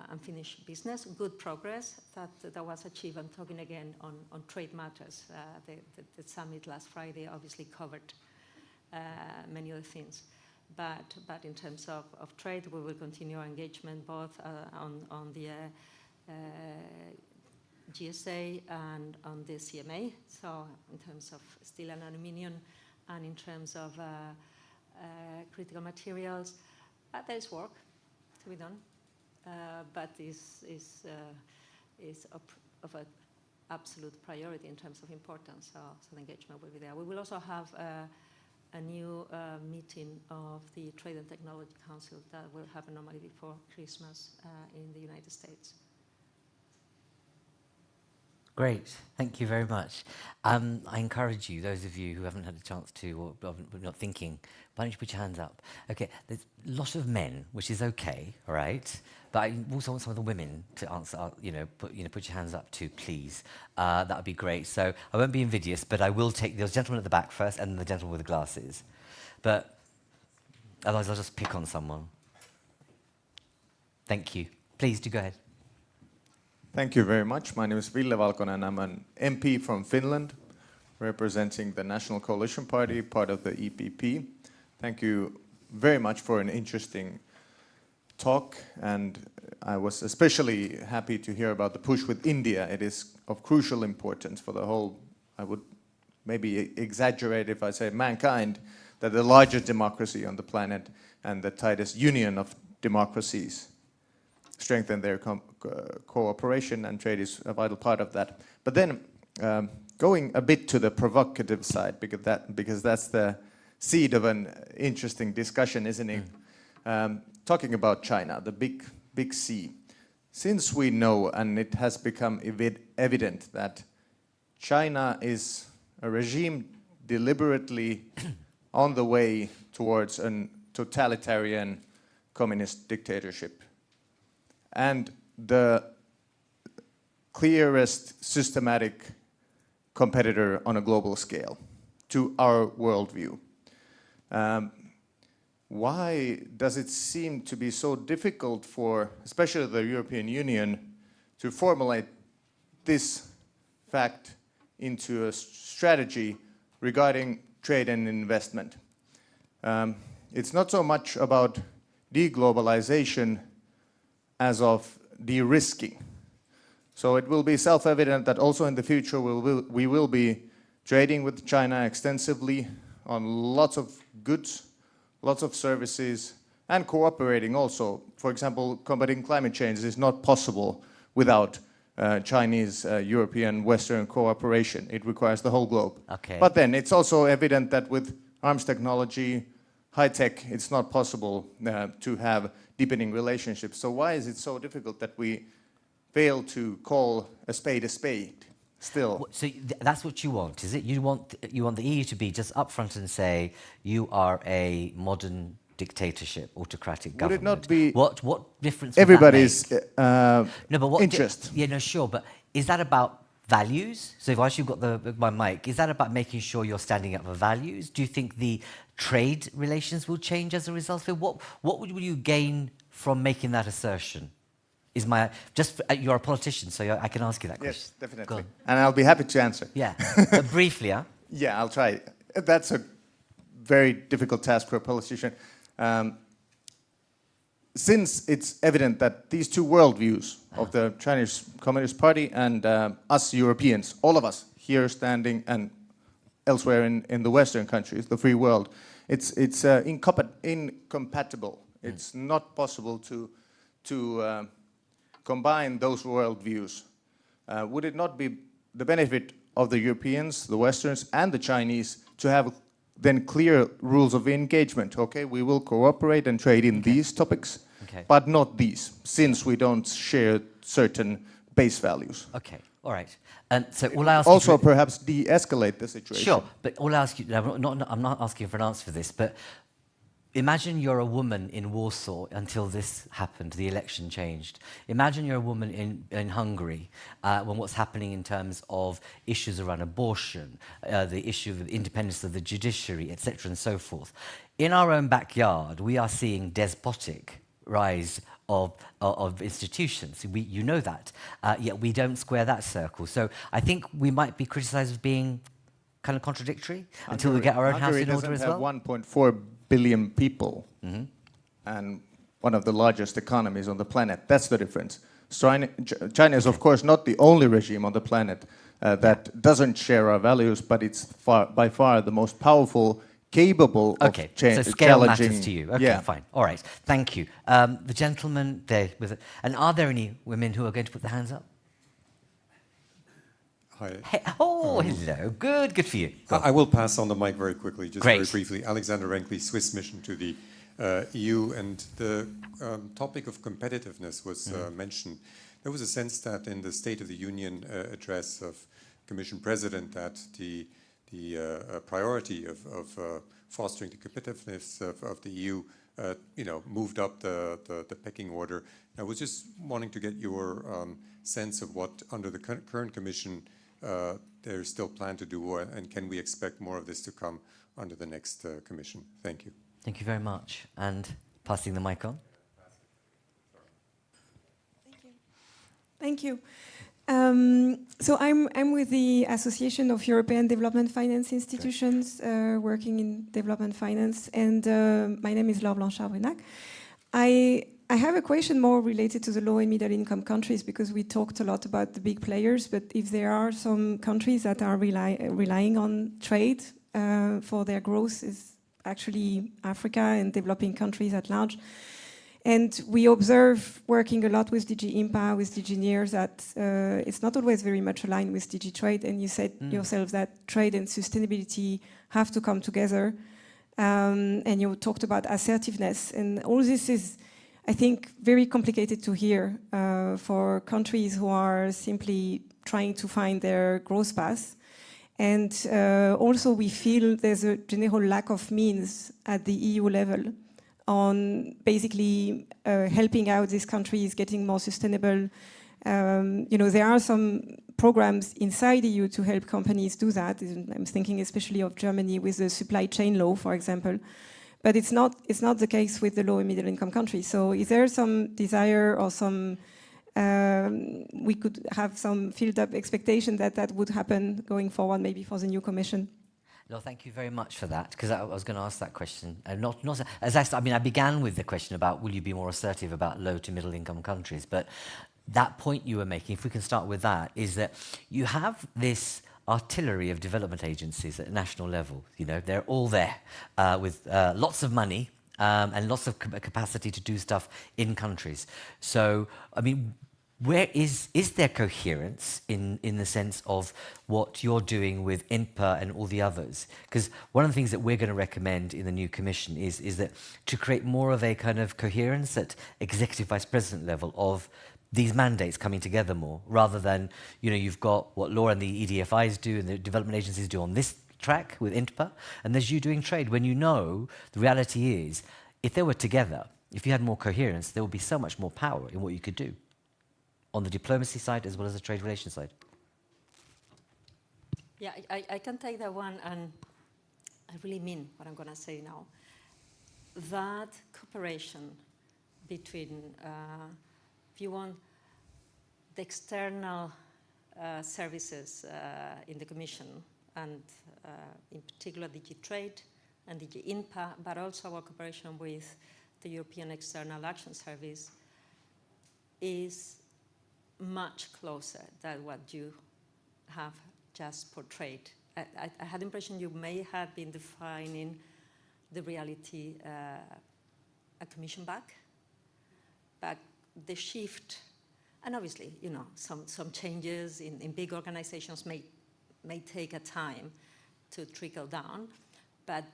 unfinished business, good progress that was achieved. I'm talking again on trade matters. The summit last Friday obviously covered many other things. But in terms of trade, we will continue our engagement both on the GSA and on the CMA, so in terms of steel and aluminium and in terms of critical materials. But there is work to be done, but is of an absolute priority in terms of importance, so the engagement will be there. We will also have a new meeting of the Trade and Technology Council that will happen normally before Christmas in the United States. Great, thank you very much. I encourage you, those of you who haven't had a chance to or not thinking, why don't you put your hands up? Okay, there's a lot of men, which is okay, all right? But I also want some of the women to answer, put your hands up too, please. That would be great. So I won't be invidious, but I will take the gentleman at the back first and the gentleman with the glasses. But otherwise I'll just pick on someone. Thank you. Please do go ahead. Thank you very much. My name is Ville Valkonen. I'm an MP from Finland, representing the National Coalition Party, part of the EPP. Thank you very much for an interesting talk, and I was especially happy to hear about the push with India. It is of crucial importance for the whole, I would maybe exaggerate if I say mankind, that the largest democracy on the planet and the tightest union of democracies strengthen their cooperation, and trade is a vital part of that. But then going a bit to the provocative side, because that's the seed of an interesting discussion, isn't it? Talking about China, the big C. Since we know, and it has become evident, that China is a regime deliberately on the way towards a totalitarian communist dictatorship, and the clearest systematic competitor on a global scale to our worldview. Why does it seem to be so difficult for, especially the European Union, to formulate this fact into a strategy regarding trade and investment? It's not so much about deglobalization as of de-risking. So it will be self-evident that also in the future we will be trading with China extensively on lots of goods, lots of services, and cooperating also. For example, combating climate change is not possible without Chinese, European, Western cooperation. It requires the whole globe. Okay. But then it's also evident that with arms technology, high tech, it's not possible to have deepening relationships. So why is it so difficult that we fail to call a spade still. So that's what you want, is it? You want the EU to be just upfront and say you are a modern dictatorship, autocratic government. Would it not be what difference? Would everybody's that make? No, but what interest? Yeah, no, sure, but is that about values? So if once you've got my mic, is that about making sure you're standing up for values? Do you think the trade relations will change as a result of it? What would you gain from making that assertion? Is my you're a politician, so I can ask you that question. Yes, definitely. And I'll be happy to answer. Yeah, but briefly, huh? Yeah, I'll try. That's a very difficult task for a politician. Since it's evident that these two worldviews of the Chinese Communist Party and us Europeans, all of us here standing and elsewhere in the Western countries, the free world, it's incompatible. It's not possible to combine those worldviews. Would it not be the benefit of the Europeans, the Westerns, and the Chinese to have then clear rules of engagement? Okay, we will cooperate and trade in these topics, but not these, since we don't share certain base values. Okay, all right. And so all I ask also you perhaps de-escalate the situation. Sure, but all I ask you, I'm not asking for an answer for this, but imagine you're a woman in Warsaw until this happened, the election changed. Imagine you're a woman in Hungary when what's happening in terms of issues around abortion, the issue of the independence of the judiciary, etc., and so forth. In our own backyard, we are seeing despotic rise of institutions. You know that, yet we don't square that circle. So I think we might be criticised as being kind of contradictory until we get our own house in order as well. Hungary doesn't have 1.4 billion people and one of the largest economies on the planet. That's the difference. China is, of course, not the only regime on the planet that doesn't share our values, but it's by far the most powerful, capable of so scale matters to you. Okay, fine. All right. Thank you. The gentleman there with it. And are there any women who are going to put their hands up? Hi. Hey, hello. Good for you. I will pass on the mic very quickly, just very briefly. Alexander Renkley, Swiss mission to the EU, and the topic of competitiveness was mentioned. There was a sense that in the State of the Union address of Commission President that the priority of fostering the competitiveness of the EU moved up the pecking order. I was just wanting to get your sense of what under the current Commission there's still planned to do, and can we expect more of this to come under the next Commission? Thank you. Thank you very much. And passing the mic on. Thank you. So I'm with the Association of European Development Finance Institutions, working in development finance, and my name is Laure Blanchard-Brunac. I have a question more related to the low and middle income countries, because we talked a lot about the big players, but if there are some countries that are relying on trade for their growth, is actually Africa and developing countries at large. And we observe, working a lot with DG IMPA, with DG NEAR, that it's not always very much aligned with DG Trade, and you said yourself that trade and sustainability have to come together, and you talked about assertiveness, and all this is, I think, very complicated to hear for countries who are simply trying to find their growth path. And also we feel there's a general lack of means at the EU level on basically helping out these countries getting more sustainable. There are some programs inside the EU to help companies do that. I'm thinking especially of Germany with the supply chain law, for example. But it's not the case with the low and middle income countries. So is there some desire or some, we could have some filled up expectation that would happen going forward, maybe for the new Commission? No, thank you very much for that, because I was going to ask that question. I began with the question about will you be more assertive about low to middle income countries, but that point you were making, if we can start with that, is that you have this artillery of development agencies at national level. They're all there with lots of money and lots of capacity to do stuff in countries. So, where is there coherence in the sense of what you're doing with INPA and all the others? Because one of the things that we're going to recommend in the new Commission is that to create more of a kind of coherence at executive vice president level of these mandates coming together more, rather than, you've got what Laura and the EDFIs do and the development agencies do on this track with INTPA, and there's you doing trade, when the reality is, if they were together, if you had more coherence, there would be so much more power in what you could do on the diplomacy side as well as the trade relations side. Yeah, I can take that one, and I really mean what I'm going to say now. That cooperation between, if you want, the external services in the Commission, and in particular DG Trade and DG INPA, but also our cooperation with the European External Action Service, is much closer than what you have just portrayed. I had the impression you may have been defining the reality a Commission back, but the shift, and obviously, some changes in big organizations may take a time to trickle down, but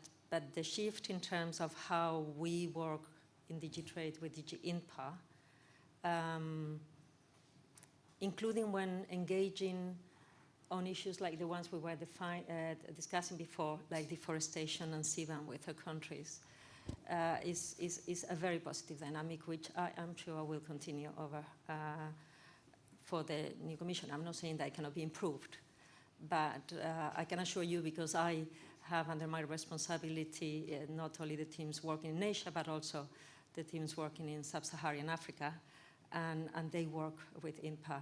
the shift in terms of how we work in DG Trade with DG INPA, including when engaging on issues like the ones we were discussing before, like deforestation and CBAM with our countries, is a very positive dynamic, which I am sure will continue over for the new Commission. I'm not saying that it cannot be improved, but I can assure you, because I have under my responsibility not only the teams working in Asia, but also the teams working in Sub-Saharan Africa, and they work with INPA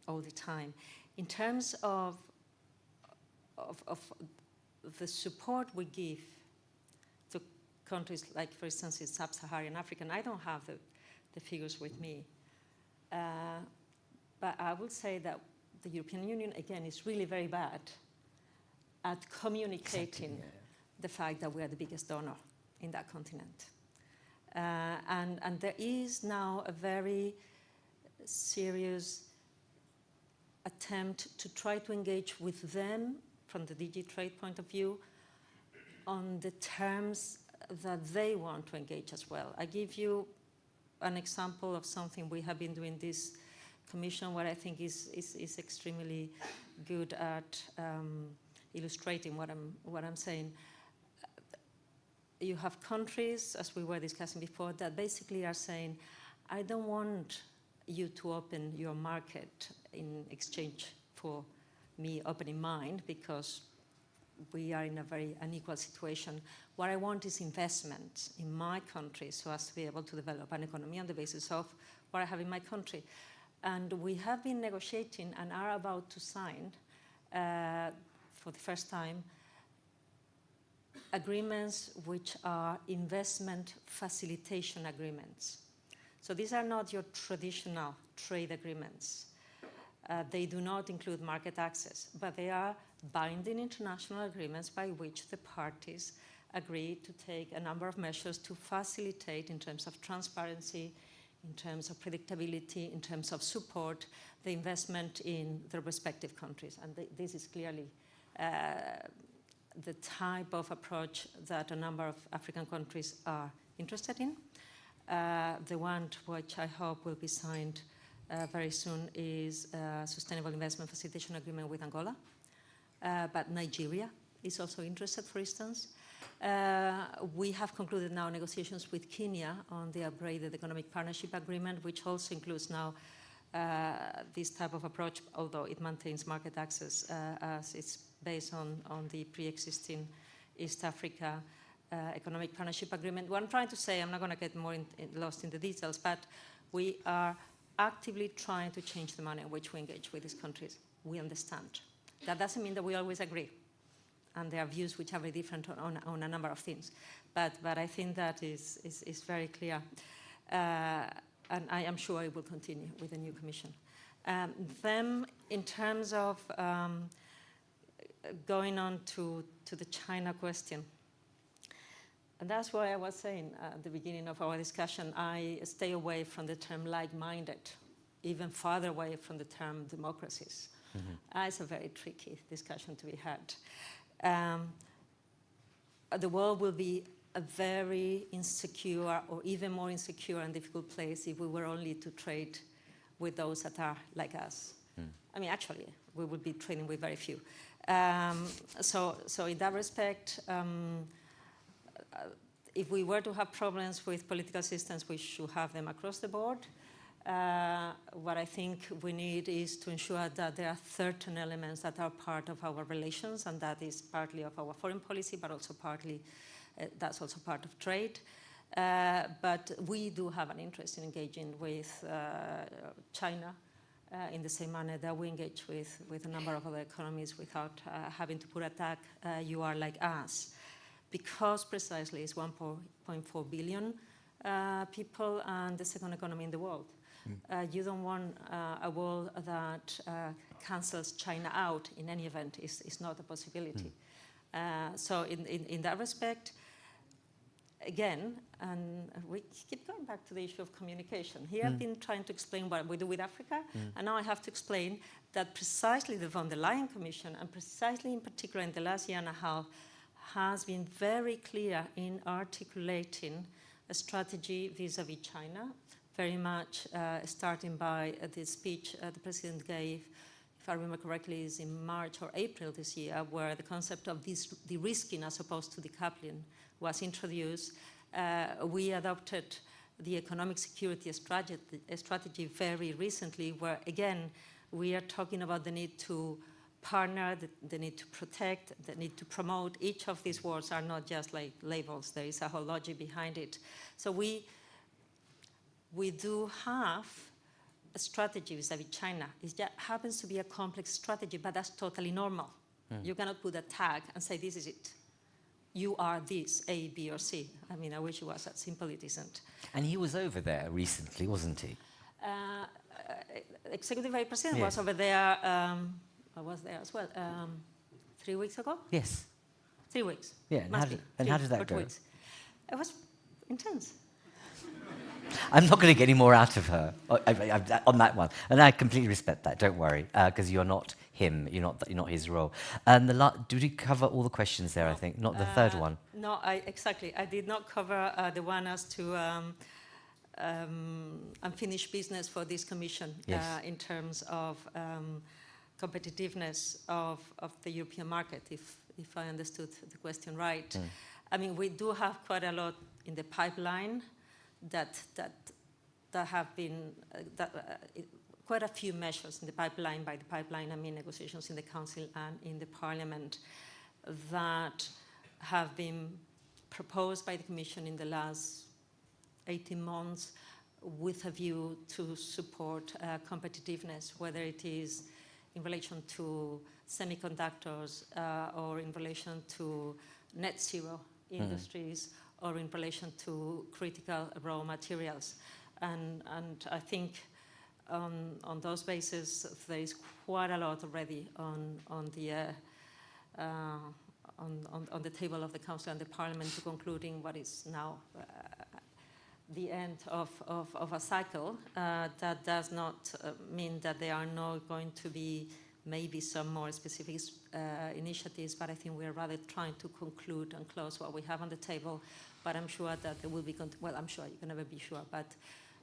all the time. In terms of the support we give to countries like, for instance, in Sub-Saharan Africa, and I don't have the figures with me, but I would say that the European Union, again, is really very bad at communicating the fact that we are the biggest donor in that continent. And there is now a very serious attempt to try to engage with them from the DG Trade point of view on the terms that they want to engage as well. I give you an example of something we have been doing this Commission, what I think is extremely good at illustrating what I'm saying. You have countries, as we were discussing before, that basically are saying, I don't want you to open your market in exchange for me opening mine, because we are in a very unequal situation. What I want is investment in my country so as to be able to develop an economy on the basis of what I have in my country. And we have been negotiating and are about to sign, for the first time, agreements which are investment facilitation agreements. So these are not your traditional trade agreements. They do not include market access, but they are binding international agreements by which the parties agree to take a number of measures to facilitate, in terms of transparency, in terms of predictability, in terms of support, the investment in the respective countries. And this is clearly the type of approach that a number of African countries are interested in. The one which I hope will be signed very soon is a Sustainable Investment Facilitation Agreement with Angola. But Nigeria is also interested, for instance. We have concluded now negotiations with Kenya on the upgraded Economic Partnership Agreement, which also includes now this type of approach, although it maintains market access as it's based on the pre-existing East Africa Economic Partnership Agreement. What I'm trying to say, I'm not going to get more lost in the details, but we are actively trying to change the manner in which we engage with these countries. We understand. That doesn't mean that we always agree, and there are views which are very different on a number of things. But I think that is very clear, and I am sure it will continue with the new Commission. Then, in terms of going on to the China question, and that's why I was saying at the beginning of our discussion, I stay away from the term like-minded, even farther away from the term democracies. Mm-hmm. It's a very tricky discussion to be had. The world will be a very insecure, or even more insecure and difficult place if we were only to trade with those that are like us. I mean, actually, we would be trading with very few. So in that respect, if we were to have problems with political systems, we should have them across the board. What I think we need is to ensure that there are certain elements that are part of our relations, and that is partly of our foreign policy, but also partly, that's also part of trade. But we do have an interest in engaging with China in the same manner that we engage with a number of other economies without having to put a tag, you are like us. Because precisely it's 1.4 billion people and the second economy in the world. You don't want a world that cancels China out in any event. It's not a possibility. So in that respect, again, and we keep going back to the issue of communication. Here I've been trying to explain what we do with Africa, and now I have to explain that precisely the von der Leyen Commission, and precisely in particular in the last year and a half, has been very clear in articulating a strategy vis-à-vis China, very much starting by the speech the President gave, if I remember correctly, is in March or April this year, where the concept of de-risking as opposed to decoupling was introduced. We adopted the economic security strategy very recently, where again, we are talking about the need to partner, the need to protect, the need to promote. Each of these words are not just like labels. There is a whole logic behind it. So we do have a strategy vis-à-vis China. It just happens to be a complex strategy, but that's totally normal. You cannot put a tag and say, this is it. You are this, A, B, or C. I mean, I wish it was that simple. It isn't. And he was over there recently, wasn't he? Executive Vice President was over there. I was there as well. 3 weeks ago? Yes. 3 weeks. Yeah, and how did that go? Weeks. It was intense. I'm not going to get any more out of her on that one, and I completely respect that. Don't worry, because you're not him. You're not his role. And did we cover all the questions there? No, I think not the third one. No, exactly. I did not cover the one as to unfinished business for this commission in terms of competitiveness of the European market. If I understood the question right, I mean we do have quite a lot in the pipeline. That have been quite a few measures in the pipeline. By the pipeline, I mean negotiations in the Council and in the Parliament that have been proposed by the Commission in the last 18 months with a view to support competitiveness, whether it is in relation to semiconductors or in relation to net zero industries, or in relation to critical raw materials. And I think on those bases, there is quite a lot already on the table of the Council and the Parliament to concluding what is now the end of a cycle. That does not mean that there are not going to be maybe some more specific initiatives, but I think we're rather trying to conclude and close what we have on the table. But I'm sure that there will be, well, I'm sure you can never be sure, but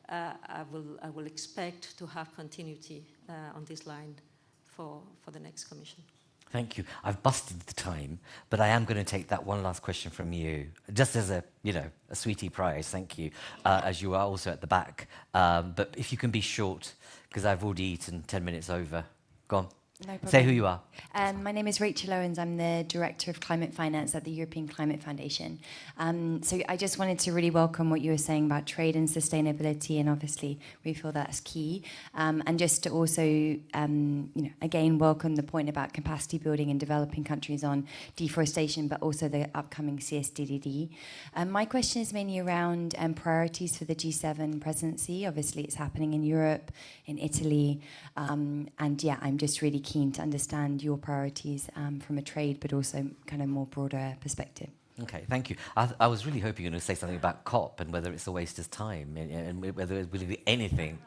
I will expect to have continuity on this line for the next Commission. Thank you. I've busted the time, but I am going to take that one last question from you, just as a sweetie prize. Thank you, as you are also at the back. But if you can be short, because I've already eaten 10 minutes over. Go on. No problem. Say who you are. My name is Rachel Owens. I'm the Director of Climate Finance at the European Climate Foundation. So I just wanted to really welcome what you were saying about trade and sustainability, and obviously we feel that's key. And just to also, again, welcome the point about capacity building in developing countries on deforestation, but also the upcoming CSDDD. My question is mainly around priorities for the G7 presidency. Obviously, it's happening in Europe, in Italy, and yeah, I'm just really keen to understand your priorities from a trade, but also kind of more broader perspective. Okay, thank you. I was really hoping you were going to say something about COP and whether it's a waste of time and whether it will be anything.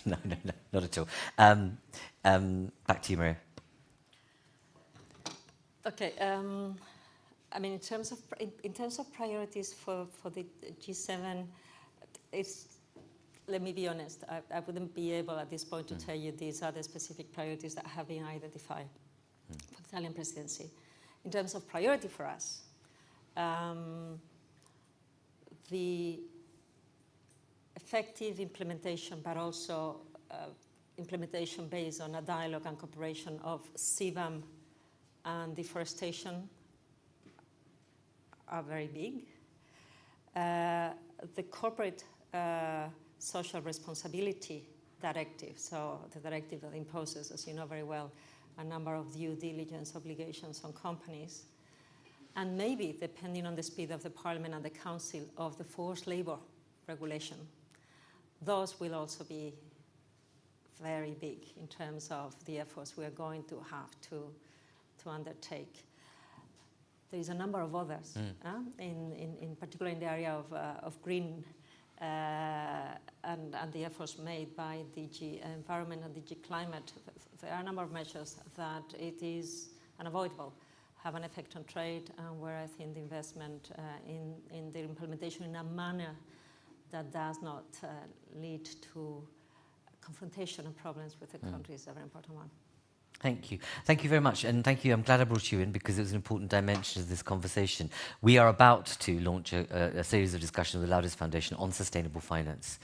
No, not at all. Back to you, Maria. Okay. I mean, in terms of priorities for the G7, let me be honest, I wouldn't be able at this point to tell you these are the specific priorities that have been identified for the Italian presidency. In terms of priority for us, the effective implementation, but also implementation based on a dialogue and cooperation of CBAM and deforestation are very big. The corporate social responsibility directive, so the directive that imposes, as you know very well, a number of due diligence obligations on companies, and maybe, depending on the speed of the Parliament and the Council, of the forced labour regulation. Those will also be very big in terms of the efforts we are going to have to undertake. There is a number of others, in particular in the area of green and the efforts made by DG Environment and DG Climate. There are a number of measures that it is unavoidable have an effect on trade, and where I think the investment in the implementation in a manner that does not lead to confrontation and problems with the country is a very important one. Thank you. Thank you very much. And thank you. I'm glad I brought you in because it was an important dimension of this conversation. We are about to launch a series of discussions with the Loudest Foundation on sustainable finance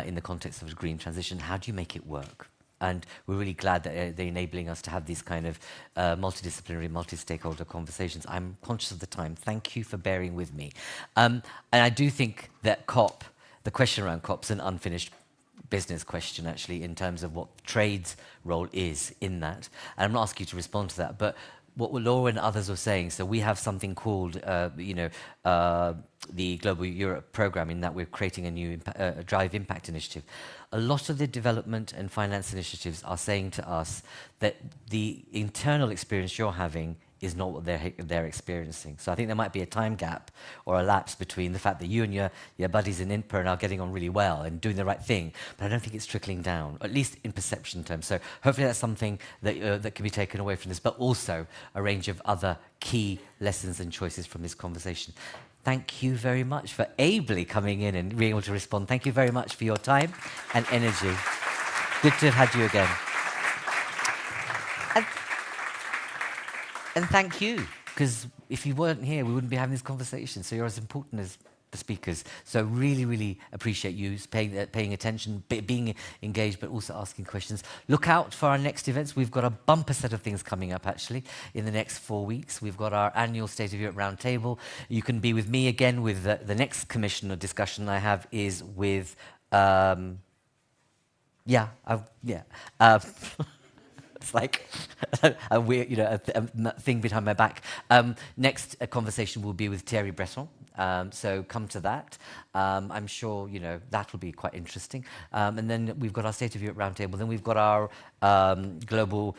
in the context of a green transition. How do you make it work? And we're really glad that they're enabling us to have these kind of multidisciplinary, multi-stakeholder conversations. I'm conscious of the time. Thank you for bearing with me. And I do think that COP, the question around COP, is an unfinished business question, actually, in terms of what trade's role is in that. And I'm not asking you to respond to that, but what Laura and others were saying, so we have something called, the Global Europe Programme, in that we're creating a new Drive Impact initiative. A lot of the development and finance initiatives are saying to us that the internal experience you're having is not what they're experiencing. So I think there might be a time gap or a lapse between the fact that you and your buddies in INPA are getting on really well and doing the right thing, but I don't think it's trickling down, at least in perception terms. So hopefully that's something that that can be taken away from this, but also a range of other key lessons and choices from this conversation. Thank you very much for ably coming in and being able to respond. Thank you very much for your time and energy. Good to have had you again. And thank you, because if you weren't here, we wouldn't be having this conversation. So you're as important as the speakers. So really, really appreciate you paying attention, being engaged, but also asking questions. Look out for our next events. We've got a bumper set of things coming up, actually, in the next 4 weeks. We've got our annual State of Europe Roundtable. You can be with me again with the next commission or discussion I have is with, it's like a weird, a thing behind my back. Next conversation will be with Thierry Breton. So come to that. I'm sure, that will be quite interesting. And then we've got our State of Europe Roundtable. Then we've got our Global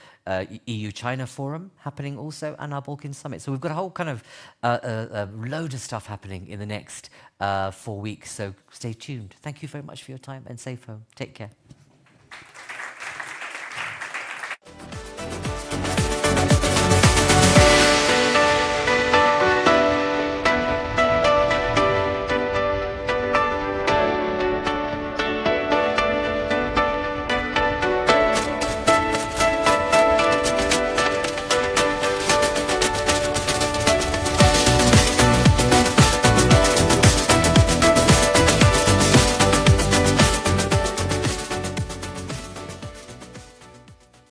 EU-China Forum happening also, and our Balkan Summit. So we've got a whole kind of a load of stuff happening in the next 4 weeks. So stay tuned. Thank you very much for your time, and safe home. Take care.